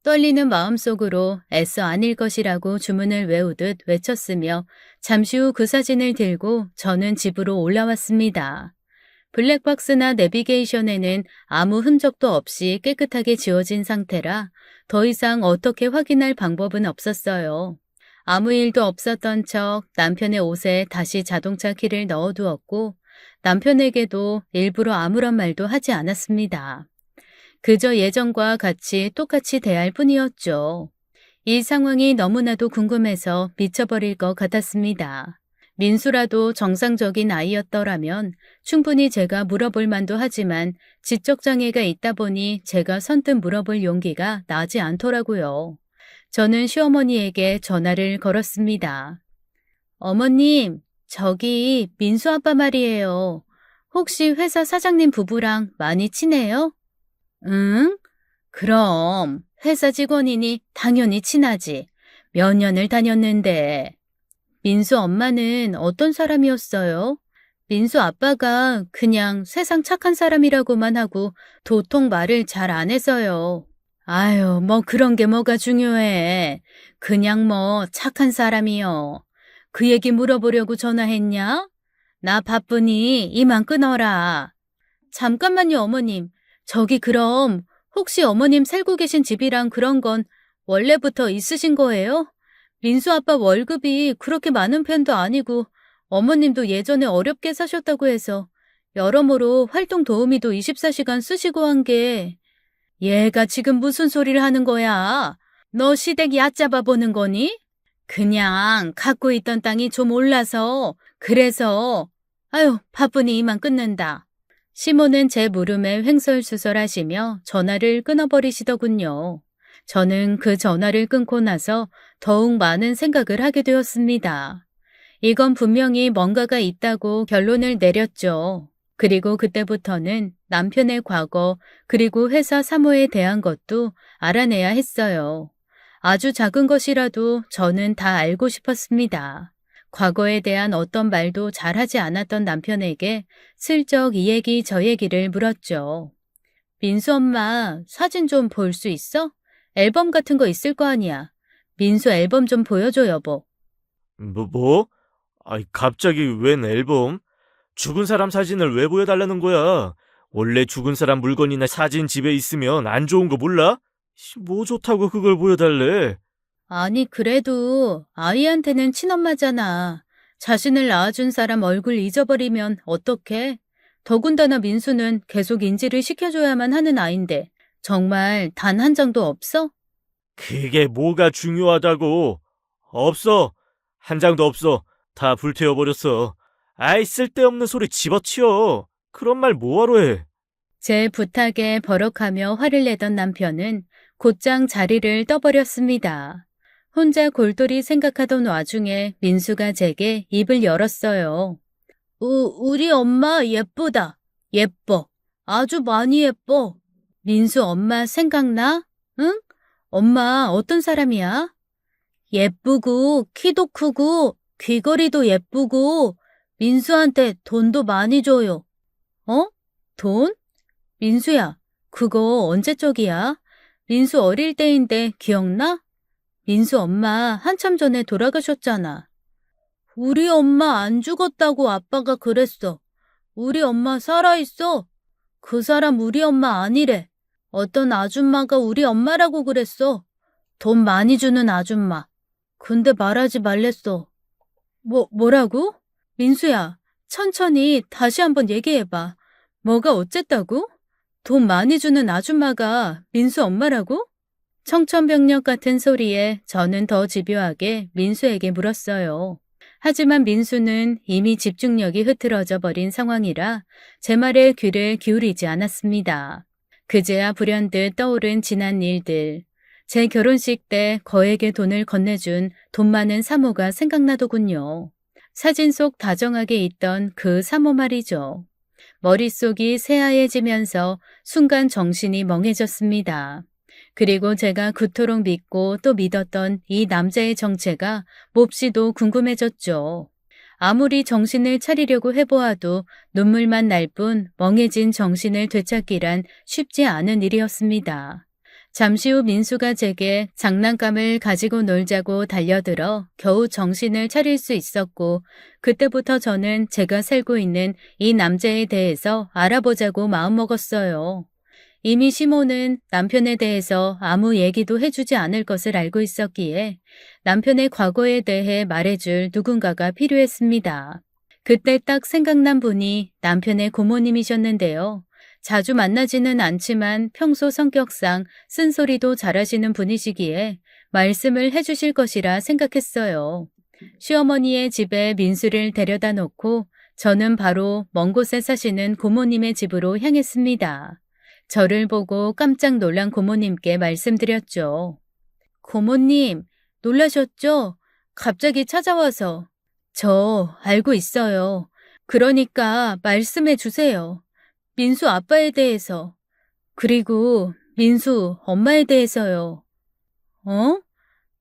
떨리는 마음속으로 애써 아닐 것이라고 주문을 외우듯 외쳤으며 잠시 후 그 사진을 들고 저는 집으로 올라왔습니다. 블랙박스나 내비게이션에는 아무 흔적도 없이 깨끗하게 지워진 상태라 더 이상 어떻게 확인할 방법은 없었어요. 아무 일도 없었던 척 남편의 옷에 다시 자동차 키를 넣어두었고 남편에게도 일부러 아무런 말도 하지 않았습니다. 그저 예전과 같이 똑같이 대할 뿐이었죠. 이 상황이 너무나도 궁금해서 미쳐버릴 것 같았습니다. 민수라도 정상적인 아이였더라면 충분히 제가 물어볼 만도 하지만 지적장애가 있다 보니 제가 선뜻 물어볼 용기가 나지 않더라고요. 저는 시어머니에게 전화를 걸었습니다. 어머님, 저기 민수 아빠 말이에요. 혹시 회사 사장님 부부랑 많이 친해요? 응? 그럼 회사 직원이니 당연히 친하지. 몇 년을 다녔는데. 민수 엄마는 어떤 사람이었어요? 민수 아빠가 그냥 세상 착한 사람이라고만 하고 도통 말을 잘 안 해서요. 아유, 뭐 그런 게 뭐가 중요해. 그냥 뭐 착한 사람이요. 그 얘기 물어보려고 전화했냐? 나 바쁘니 이만 끊어라. 잠깐만요, 어머님. 저기 그럼 혹시 어머님 살고 계신 집이랑 그런 건 원래부터 있으신 거예요? 민수 아빠 월급이 그렇게 많은 편도 아니고 어머님도 예전에 어렵게 사셨다고 해서 여러모로 활동 도우미도 24시간 쓰시고 한 게 얘가 지금 무슨 소리를 하는 거야? 너 시댁 얕잡아 보는 거니? 그냥 갖고 있던 땅이 좀 올라서, 그래서, 아유, 바쁘니 이만 끊는다. 시모는 제 물음에 횡설수설하시며 전화를 끊어버리시더군요. 저는 그 전화를 끊고 나서 더욱 많은 생각을 하게 되었습니다. 이건 분명히 뭔가가 있다고 결론을 내렸죠. 그리고 그때부터는 남편의 과거, 그리고 회사 사모에 대한 것도 알아내야 했어요. 아주 작은 것이라도 저는 다 알고 싶었습니다. 과거에 대한 어떤 말도 잘하지 않았던 남편에게 슬쩍 이 얘기 저 얘기를 물었죠. 민수 엄마, 사진 좀 볼 수 있어? 앨범 같은 거 있을 거 아니야. 민수 앨범 좀 보여줘, 여보. 뭐? 아이, 갑자기 웬 앨범? 죽은 사람 사진을 왜 보여달라는 거야? 원래 죽은 사람 물건이나 사진 집에 있으면 안 좋은 거 몰라? 뭐 좋다고 그걸 보여달래? 아니, 그래도 아이한테는 친엄마잖아. 자신을 낳아준 사람 얼굴 잊어버리면 어떡해? 더군다나 민수는 계속 인지를 시켜줘야만 하는 아인데 정말 단 한 장도 없어? 그게 뭐가 중요하다고? 없어. 한 장도 없어. 다 불태워버렸어. 아이, 쓸데없는 소리 집어치워. 그런 말 뭐하러 해? 제 부탁에 버럭하며 화를 내던 남편은 곧장 자리를 떠버렸습니다. 혼자 골똘히 생각하던 와중에 민수가 제게 입을 열었어요. 우리 엄마 예쁘다. 예뻐. 아주 많이 예뻐. 민수 엄마 생각나? 응? 엄마 어떤 사람이야? 예쁘고 키도 크고 귀걸이도 예쁘고 민수한테 돈도 많이 줘요. 어? 돈? 민수야, 그거 언제 쪽이야? 민수 어릴 때인데 기억나? 민수 엄마 한참 전에 돌아가셨잖아. 우리 엄마 안 죽었다고 아빠가 그랬어. 우리 엄마 살아있어. 그 사람 우리 엄마 아니래. 어떤 아줌마가 우리 엄마라고 그랬어. 돈 많이 주는 아줌마. 근데 말하지 말랬어. 뭐라고? 민수야, 천천히 다시 한번 얘기해봐. 뭐가 어쨌다고? 돈 많이 주는 아줌마가 민수 엄마라고? 청천벽력 같은 소리에 저는 더 집요하게 민수에게 물었어요. 하지만 민수는 이미 집중력이 흐트러져 버린 상황이라 제 말에 귀를 기울이지 않았습니다. 그제야 불현듯 떠오른 지난 일들. 제 결혼식 때 거액의 돈을 건네준 돈 많은 사모가 생각나더군요. 사진 속 다정하게 있던 그 사모 말이죠. 머릿속이 새하얘지면서 순간 정신이 멍해졌습니다. 그리고 제가 그토록 믿고 또 믿었던 이 남자의 정체가 몹시도 궁금해졌죠. 아무리 정신을 차리려고 해보아도 눈물만 날 뿐 멍해진 정신을 되찾기란 쉽지 않은 일이었습니다. 잠시 후 민수가 제게 장난감을 가지고 놀자고 달려들어 겨우 정신을 차릴 수 있었고 그때부터 저는 제가 살고 있는 이 남자에 대해서 알아보자고 마음먹었어요. 이미 시모는 남편에 대해서 아무 얘기도 해주지 않을 것을 알고 있었기에 남편의 과거에 대해 말해줄 누군가가 필요했습니다. 그때 딱 생각난 분이 남편의 고모님이셨는데요. 자주 만나지는 않지만 평소 성격상 쓴소리도 잘하시는 분이시기에 말씀을 해주실 것이라 생각했어요. 시어머니의 집에 민수를 데려다 놓고 저는 바로 먼 곳에 사시는 고모님의 집으로 향했습니다. 저를 보고 깜짝 놀란 고모님께 말씀드렸죠. 고모님, 놀라셨죠? 갑자기 찾아와서. 저 알고 있어요. 그러니까 말씀해 주세요. 민수 아빠에 대해서. 그리고 민수 엄마에 대해서요. 어?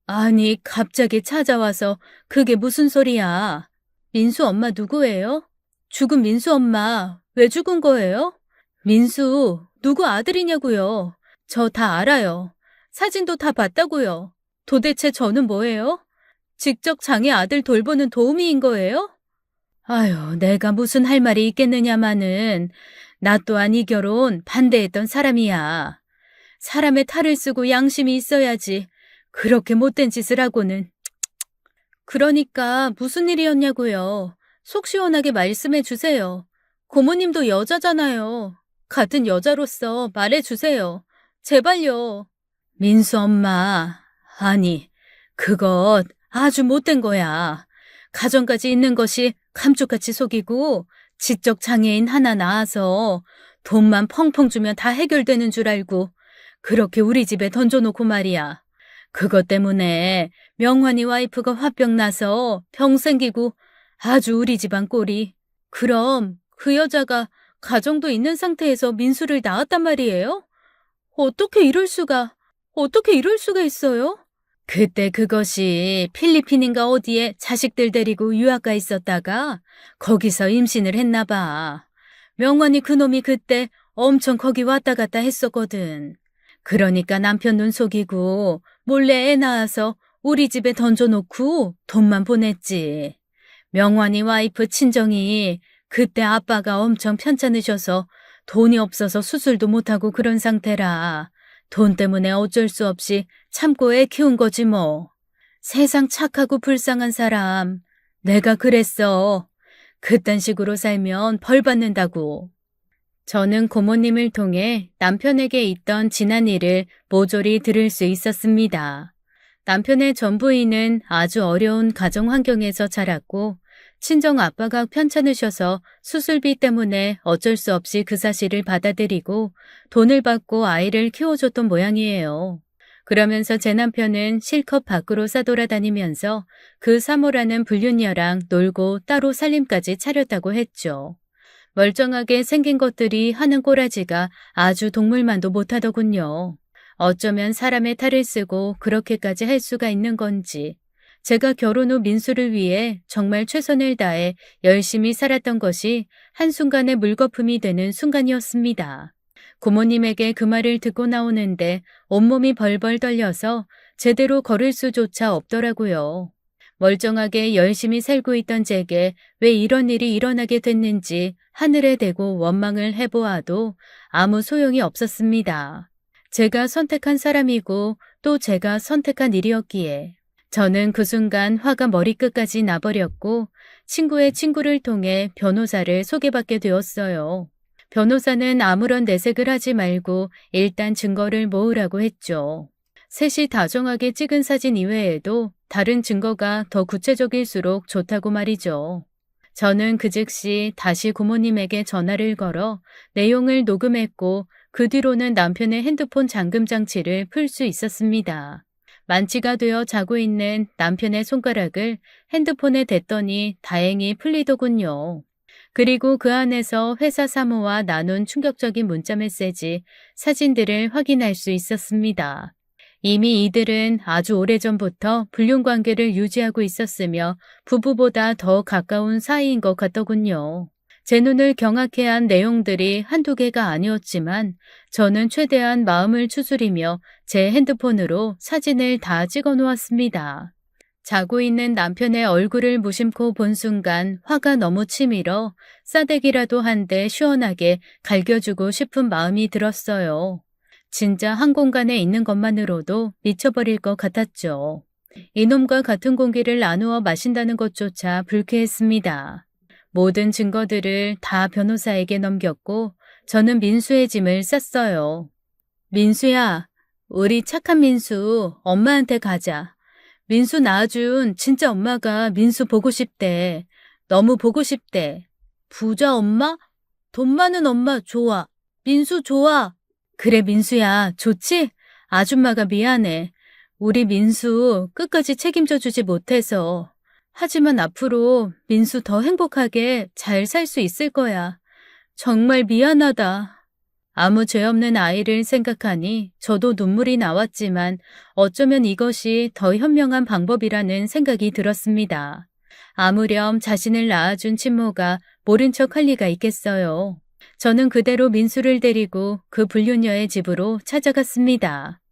아니, 갑자기 찾아와서 그게 무슨 소리야? 민수 엄마 누구예요? 죽은 민수 엄마 왜 죽은 거예요? 민수 누구 아들이냐고요? 저 다 알아요. 사진도 다 봤다고요. 도대체 저는 뭐예요? 직접 장애 아들 돌보는 도우미인 거예요? 아유, 내가 무슨 할 말이 있겠느냐마는 나 또한 이 결혼 반대했던 사람이야. 사람의 탈을 쓰고 양심이 있어야지. 그렇게 못된 짓을 하고는. 그러니까 무슨 일이었냐고요. 속 시원하게 말씀해 주세요. 고모님도 여자잖아요. 같은 여자로서 말해 주세요. 제발요. 민수 엄마, 아니, 그것 아주 못된 거야. 가정까지 있는 것이 감쪽같이 속이고 지적 장애인 하나 낳아서 돈만 펑펑 주면 다 해결되는 줄 알고 그렇게 우리 집에 던져놓고 말이야. 그것 때문에 명환이 와이프가 화병 나서 병 생기고 아주 우리 집안 꼴이. 그럼 그 여자가 가정도 있는 상태에서 민수를 낳았단 말이에요? 어떻게 이럴 수가 있어요? 그때 그것이 필리핀인가 어디에 자식들 데리고 유학 가 있었다가 거기서 임신을 했나 봐. 명환이 그놈이 그때 엄청 거기 왔다 갔다 했었거든. 그러니까 남편 눈 속이고 몰래 애 낳아서 우리 집에 던져놓고 돈만 보냈지. 명환이 와이프 친정이 그때 아빠가 엄청 편찮으셔서 돈이 없어서 수술도 못하고 그런 상태라 돈 때문에 어쩔 수 없이 참고 애 키운 거지 뭐. 세상 착하고 불쌍한 사람. 내가 그랬어. 그딴 식으로 살면 벌 받는다고. 저는 고모님을 통해 남편에게 있던 지난 일을 모조리 들을 수 있었습니다. 남편의 전부인은 아주 어려운 가정 환경에서 자랐고 친정 아빠가 편찮으셔서 수술비 때문에 어쩔 수 없이 그 사실을 받아들이고 돈을 받고 아이를 키워줬던 모양이에요. 그러면서 제 남편은 실컷 밖으로 싸돌아다니면서 그 사모라는 불륜녀랑 놀고 따로 살림까지 차렸다고 했죠. 멀쩡하게 생긴 것들이 하는 꼬라지가 아주 동물만도 못하더군요. 어쩌면 사람의 탈을 쓰고 그렇게까지 할 수가 있는 건지. 제가 결혼 후 민수를 위해 정말 최선을 다해 열심히 살았던 것이 한순간에 물거품이 되는 순간이었습니다. 고모님에게 그 말을 듣고 나오는데 온몸이 벌벌 떨려서 제대로 걸을 수조차 없더라고요. 멀쩡하게 열심히 살고 있던 제게 왜 이런 일이 일어나게 됐는지 하늘에 대고 원망을 해보아도 아무 소용이 없었습니다. 제가 선택한 사람이고 또 제가 선택한 일이었기에. 저는 그 순간 화가 머리끝까지 나버렸고 친구의 친구를 통해 변호사를 소개받게 되었어요. 변호사는 아무런 내색을 하지 말고 일단 증거를 모으라고 했죠. 셋이 다정하게 찍은 사진 이외에도 다른 증거가 더 구체적일수록 좋다고 말이죠. 저는 그 즉시 다시 고모님에게 전화를 걸어 내용을 녹음했고 그 뒤로는 남편의 핸드폰 잠금 장치를 풀 수 있었습니다. 만취가 되어 자고 있는 남편의 손가락을 핸드폰에 댔더니 다행히 풀리더군요. 그리고 그 안에서 회사 사무와 나눈 충격적인 문자 메시지, 사진들을 확인할 수 있었습니다. 이미 이들은 아주 오래전부터 불륜 관계를 유지하고 있었으며 부부보다 더 가까운 사이인 것 같더군요. 제 눈을 경악해 한 내용들이 한두 개가 아니었지만 저는 최대한 마음을 추스리며 제 핸드폰으로 사진을 다 찍어 놓았습니다. 자고 있는 남편의 얼굴을 무심코 본 순간 화가 너무 치밀어 싸대기라도 한 대 시원하게 갈겨주고 싶은 마음이 들었어요. 진짜 한 공간에 있는 것만으로도 미쳐버릴 것 같았죠. 이놈과 같은 공기를 나누어 마신다는 것조차 불쾌했습니다. 모든 증거들을 다 변호사에게 넘겼고 저는 민수의 짐을 쌌어요. 민수야, 우리 착한 민수 엄마한테 가자. 민수 낳아준 진짜 엄마가 민수 보고 싶대. 너무 보고 싶대. 부자 엄마? 돈 많은 엄마 좋아. 민수 좋아. 그래 민수야, 좋지? 아줌마가 미안해. 우리 민수 끝까지 책임져 주지 못해서. 하지만 앞으로 민수 더 행복하게 잘 살 수 있을 거야. 정말 미안하다. 아무 죄 없는 아이를 생각하니 저도 눈물이 나왔지만 어쩌면 이것이 더 현명한 방법이라는 생각이 들었습니다. 아무렴 자신을 낳아준 친모가 모른 척 할 리가 있겠어요. 저는 그대로 민수를 데리고 그 불륜녀의 집으로 찾아갔습니다.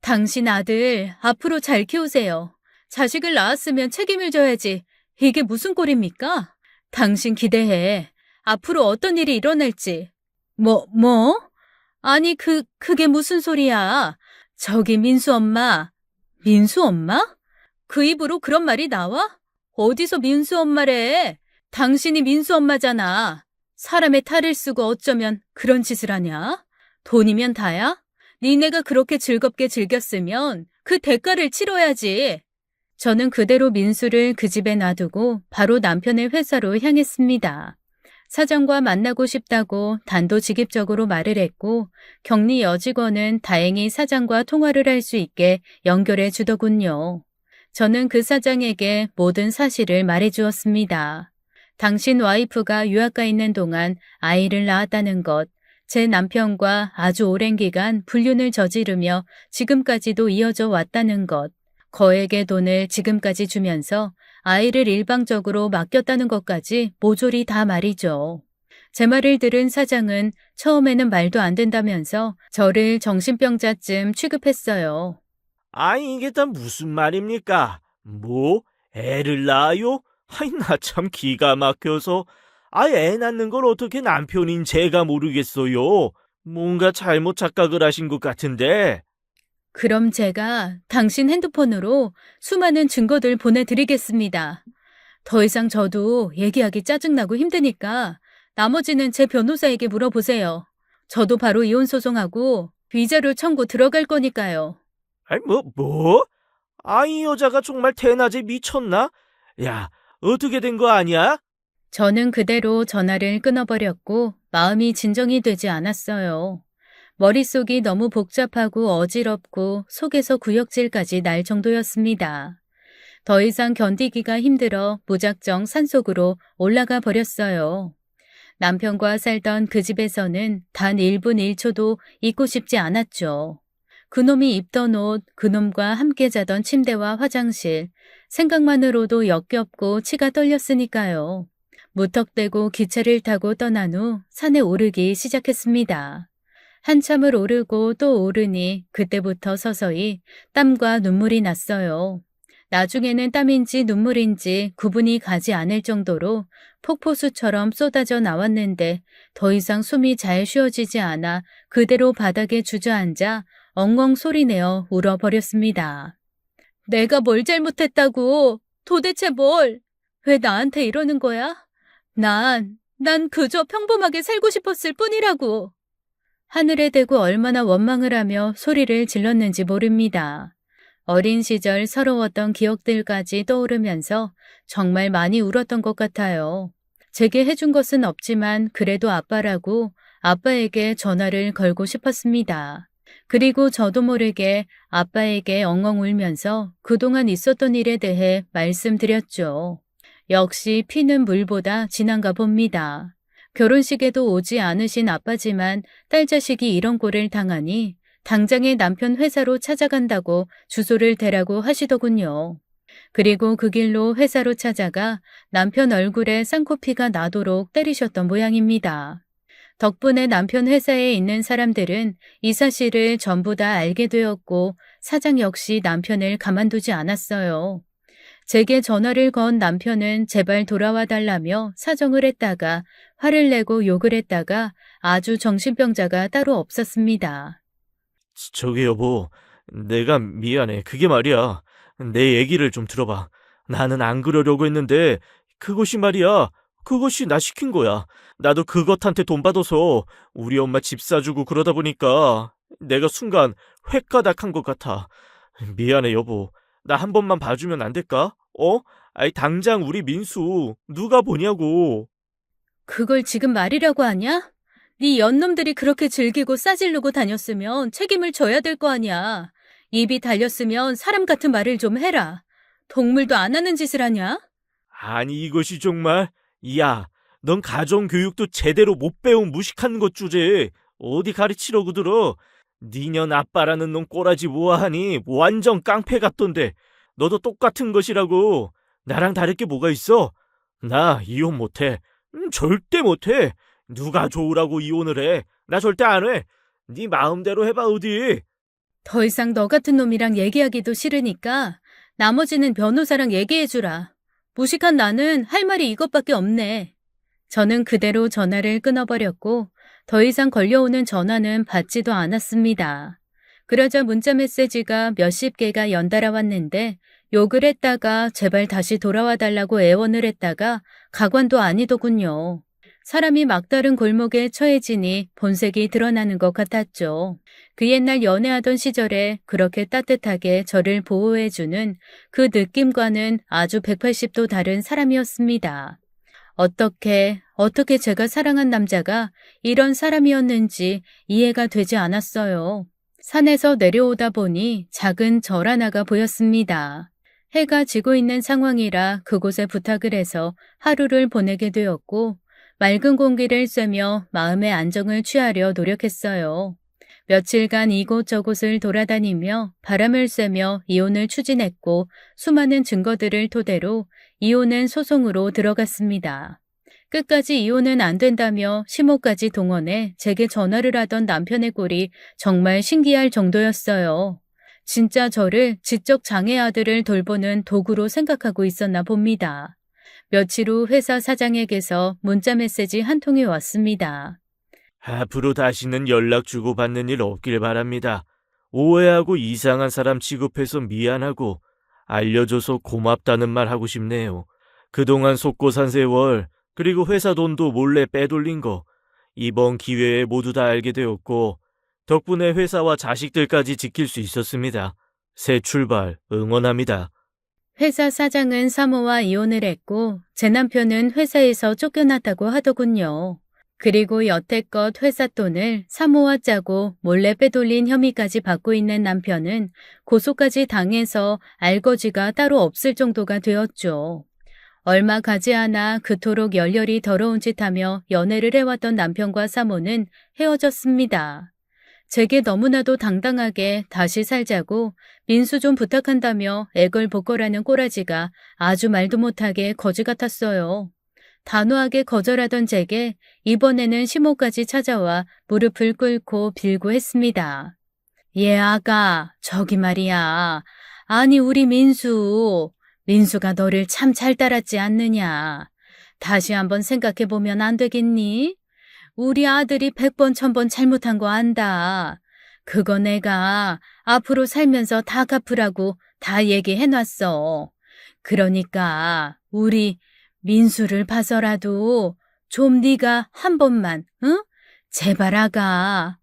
당신 아들 앞으로 잘 키우세요. 자식을 낳았으면 책임을 져야지. 이게 무슨 꼴입니까? 당신 기대해. 앞으로 어떤 일이 일어날지. 뭐? 아니, 그게 무슨 소리야? 저기 민수 엄마. 민수 엄마? 그 입으로 그런 말이 나와? 어디서 민수 엄마래? 당신이 민수 엄마잖아. 사람의 탈을 쓰고 어쩌면 그런 짓을 하냐? 돈이면 다야? 니네가 그렇게 즐겁게 즐겼으면 그 대가를 치러야지. 저는 그대로 민수를 그 집에 놔두고 바로 남편의 회사로 향했습니다. 사장과 만나고 싶다고 단도직입적으로 말을 했고 격리 여직원은 다행히 사장과 통화를 할 수 있게 연결해 주더군요. 저는 그 사장에게 모든 사실을 말해 주었습니다. 당신 와이프가 유학 가 있는 동안 아이를 낳았다는 것, 제 남편과 아주 오랜 기간 불륜을 저지르며 지금까지도 이어져 왔다는 것, 거액의 돈을 지금까지 주면서 아이를 일방적으로 맡겼다는 것까지 모조리 다 말이죠. 제 말을 들은 사장은 처음에는 말도 안 된다면서 저를 정신병자쯤 취급했어요. 아니, 이게 다 무슨 말입니까? 뭐? 애를 낳아요? 아이, 나 참 기가 막혀서. 애 낳는 걸 어떻게 남편인 제가 모르겠어요. 뭔가 잘못 착각을 하신 것 같은데. 그럼 제가 당신 핸드폰으로 수많은 증거들 보내드리겠습니다. 더 이상 저도 얘기하기 짜증나고 힘드니까 나머지는 제 변호사에게 물어보세요. 저도 바로 이혼 소송하고 위자료 청구 들어갈 거니까요. 아이, 뭐? 이 여자가 정말 대낮에 미쳤나? 야, 어떻게 된 거 아니야? 저는 그대로 전화를 끊어버렸고 마음이 진정이 되지 않았어요. 머릿속이 너무 복잡하고 어지럽고 속에서 구역질까지 날 정도였습니다. 더 이상 견디기가 힘들어 무작정 산속으로 올라가 버렸어요. 남편과 살던 그 집에서는 단 1분 1초도 있고 싶지 않았죠. 그놈이 입던 옷, 그놈과 함께 자던 침대와 화장실, 생각만으로도 역겹고 치가 떨렸으니까요. 무턱대고 기차를 타고 떠난 후 산에 오르기 시작했습니다. 한참을 오르고 또 오르니 그때부터 서서히 땀과 눈물이 났어요. 나중에는 땀인지 눈물인지 구분이 가지 않을 정도로 폭포수처럼 쏟아져 나왔는데 더 이상 숨이 잘 쉬어지지 않아 그대로 바닥에 주저앉아 엉엉 소리내어 울어버렸습니다. 내가 뭘 잘못했다고? 도대체 뭘? 왜 나한테 이러는 거야? 난 그저 평범하게 살고 싶었을 뿐이라고. 하늘에 대고 얼마나 원망을 하며 소리를 질렀는지 모릅니다. 어린 시절 서러웠던 기억들까지 떠오르면서 정말 많이 울었던 것 같아요. 제게 해준 것은 없지만 그래도 아빠라고 아빠에게 전화를 걸고 싶었습니다. 그리고 저도 모르게 아빠에게 엉엉 울면서 그동안 있었던 일에 대해 말씀드렸죠. 역시 피는 물보다 진한가 봅니다. 결혼식에도 오지 않으신 아빠지만 딸 자식이 이런 꼴을 당하니 당장에 남편 회사로 찾아간다고 주소를 대라고 하시더군요. 그리고 그 길로 회사로 찾아가 남편 얼굴에 쌍코피가 나도록 때리셨던 모양입니다. 덕분에 남편 회사에 있는 사람들은 이 사실을 전부 다 알게 되었고 사장 역시 남편을 가만두지 않았어요. 제게 전화를 건 남편은 제발 돌아와 달라며 사정을 했다가 화를 내고 욕을 했다가 아주 정신병자가 따로 없었습니다. 저기 여보, 내가 미안해. 그게 말이야. 내 얘기를 좀 들어봐. 나는 안 그러려고 했는데 그것이 나 시킨 거야. 나도 그것한테 돈 받아서 우리 엄마 집 사주고 그러다 보니까 내가 순간 획가닥한 것 같아. 미안해 여보. 나 한 번만 봐주면 안 될까? 당장 우리 민수 누가 보냐고. 그걸 지금 말이라고 하냐? 네 연놈들이 그렇게 즐기고 싸질르고 다녔으면 책임을 져야 될 거 아니야. 입이 달렸으면 사람 같은 말을 좀 해라. 동물도 안 하는 짓을 하냐? 아니 이것이 정말. 야, 넌 가정교육도 제대로 못 배운 무식한 것 주제 어디 가르치려고 들어. 니년 아빠라는 놈 꼬라지 모아하니 완전 깡패 같던데. 너도 똑같은 것이라고. 나랑 다를 게 뭐가 있어? 나 이혼 못해. 절대 못해. 누가 좋으라고 이혼을 해. 나 절대 안 해. 네 마음대로 해봐 어디. 더 이상 너 같은 놈이랑 얘기하기도 싫으니까 나머지는 변호사랑 얘기해주라. 무식한 나는 할 말이 이것밖에 없네. 저는 그대로 전화를 끊어버렸고 더 이상 걸려오는 전화는 받지도 않았습니다. 그러자 문자 메시지가 몇십 개가 연달아 왔는데 욕을 했다가 제발 다시 돌아와 달라고 애원을 했다가 가관도 아니더군요. 사람이 막다른 골목에 처해지니 본색이 드러나는 것 같았죠. 그 옛날 연애하던 시절에 그렇게 따뜻하게 저를 보호해주는 그 느낌과는 아주 180도 다른 사람이었습니다. 어떻게 제가 사랑한 남자가 이런 사람이었는지 이해가 되지 않았어요. 산에서 내려오다 보니 작은 절 하나가 보였습니다. 해가 지고 있는 상황이라 그곳에 부탁을 해서 하루를 보내게 되었고, 맑은 공기를 쐬며 마음의 안정을 취하려 노력했어요. 며칠간 이곳저곳을 돌아다니며 바람을 쐬며 이혼을 추진했고, 수많은 증거들을 토대로 이혼은 소송으로 들어갔습니다. 끝까지 이혼은 안 된다며 시모까지 동원해 제게 전화를 하던 남편의 꼴이 정말 신기할 정도였어요. 진짜 저를 지적 장애 아들을 돌보는 도구로 생각하고 있었나 봅니다. 며칠 후 회사 사장에게서 문자 메시지 한 통이 왔습니다. 앞으로 다시는 연락 주고받는 일 없길 바랍니다. 오해하고 이상한 사람 취급해서 미안하고 알려줘서 고맙다는 말 하고 싶네요. 그동안 속고 산 세월, 그리고 회사 돈도 몰래 빼돌린 거, 이번 기회에 모두 다 알게 되었고, 덕분에 회사와 자식들까지 지킬 수 있었습니다. 새 출발 응원합니다. 회사 사장은 사모와 이혼을 했고 제 남편은 회사에서 쫓겨났다고 하더군요. 그리고 여태껏 회사 돈을 사모와 짜고 몰래 빼돌린 혐의까지 받고 있는 남편은 고소까지 당해서 알거지가 따로 없을 정도가 되었죠. 얼마 가지 않아 그토록 열렬히 더러운 짓 하며 연애를 해왔던 남편과 사모는 헤어졌습니다. 제게 너무나도 당당하게 다시 살자고 민수 좀 부탁한다며 애걸복걸하는 꼬라지가 아주 말도 못하게 거지 같았어요. 단호하게 거절하던 제게 이번에는 시모까지 찾아와 무릎을 꿇고 빌고 했습니다. 예, 아가, 저기 말이야. 아니, 우리 민수가 너를 참 잘 따랐지 않느냐. 다시 한번 생각해보면 안 되겠니? 우리 아들이 100번 1000번 잘못한 거 안다. 그거 내가 앞으로 살면서 다 갚으라고 다 얘기해놨어. 그러니까 우리 민수를 봐서라도 좀 네가 한 번만, 응? 제발 아가.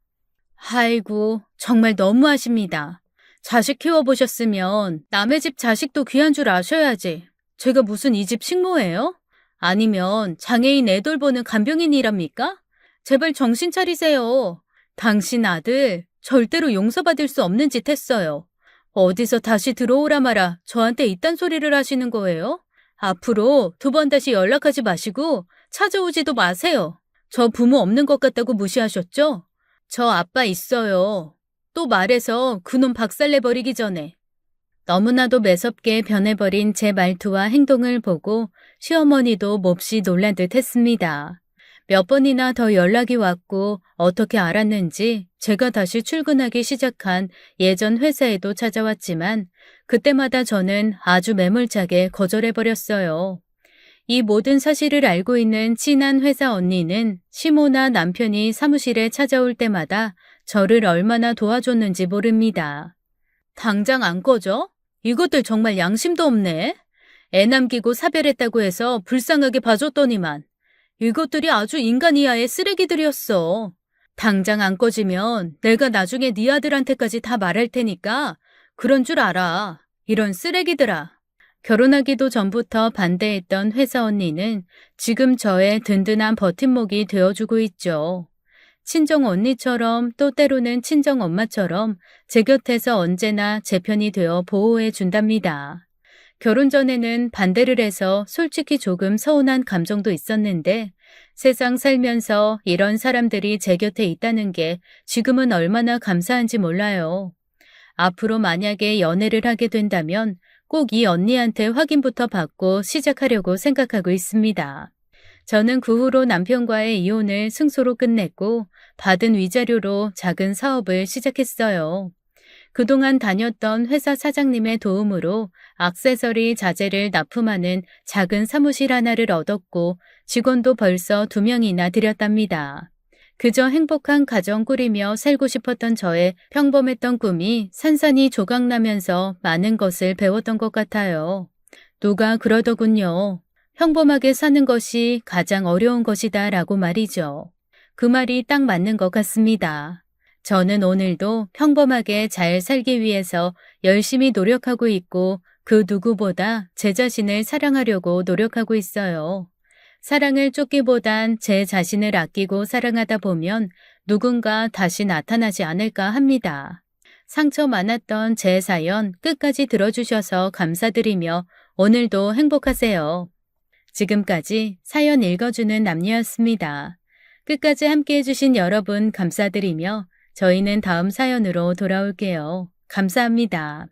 아이고, 정말 너무하십니다. 자식 키워보셨으면 남의 집 자식도 귀한 줄 아셔야지. 제가 무슨 이 집 식모예요? 아니면 장애인 애 돌보는 간병인이랍니까? 제발 정신 차리세요. 당신 아들 절대로 용서받을 수 없는 짓 했어요. 어디서 다시 들어오라 마라 저한테 이딴 소리를 하시는 거예요? 앞으로 2번 다시 연락하지 마시고 찾아오지도 마세요. 저 부모 없는 것 같다고 무시하셨죠? 저 아빠 있어요. 또 말해서 그놈 박살내버리기 전에. 너무나도 매섭게 변해버린 제 말투와 행동을 보고 시어머니도 몹시 놀란 듯 했습니다. 몇 번이나 더 연락이 왔고 어떻게 알았는지 제가 다시 출근하기 시작한 예전 회사에도 찾아왔지만 그때마다 저는 아주 매몰차게 거절해버렸어요. 이 모든 사실을 알고 있는 친한 회사 언니는 시모나 남편이 사무실에 찾아올 때마다 저를 얼마나 도와줬는지 모릅니다. 당장 안 꺼져? 이것들 정말 양심도 없네. 애 남기고 사별했다고 해서 불쌍하게 봐줬더니만. 이것들이 아주 인간 이하의 쓰레기들이었어. 당장 안 꺼지면 내가 나중에 네 아들한테까지 다 말할 테니까 그런 줄 알아. 이런 쓰레기들아. 결혼하기도 전부터 반대했던 회사 언니는 지금 저의 든든한 버팀목이 되어주고 있죠. 친정 언니처럼 또 때로는 친정 엄마처럼 제 곁에서 언제나 제 편이 되어 보호해 준답니다. 결혼 전에는 반대를 해서 솔직히 조금 서운한 감정도 있었는데 세상 살면서 이런 사람들이 제 곁에 있다는 게 지금은 얼마나 감사한지 몰라요. 앞으로 만약에 연애를 하게 된다면 꼭 이 언니한테 확인부터 받고 시작하려고 생각하고 있습니다. 저는 그 후로 남편과의 이혼을 승소로 끝냈고 받은 위자료로 작은 사업을 시작했어요. 그동안 다녔던 회사 사장님의 도움으로 액세서리 자재를 납품하는 작은 사무실 하나를 얻었고 직원도 벌써 2명이나 들였답니다. 그저 행복한 가정 꾸리며 살고 싶었던 저의 평범했던 꿈이 산산이 조각나면서 많은 것을 배웠던 것 같아요. 누가 그러더군요. 평범하게 사는 것이 가장 어려운 것이다 라고 말이죠. 그 말이 딱 맞는 것 같습니다. 저는 오늘도 평범하게 잘 살기 위해서 열심히 노력하고 있고 그 누구보다 제 자신을 사랑하려고 노력하고 있어요. 사랑을 쫓기보단 제 자신을 아끼고 사랑하다 보면 누군가 다시 나타나지 않을까 합니다. 상처 많았던 제 사연 끝까지 들어주셔서 감사드리며 오늘도 행복하세요. 지금까지 사연 읽어주는 남녀였습니다. 끝까지 함께 해주신 여러분 감사드리며 저희는 다음 사연으로 돌아올게요. 감사합니다.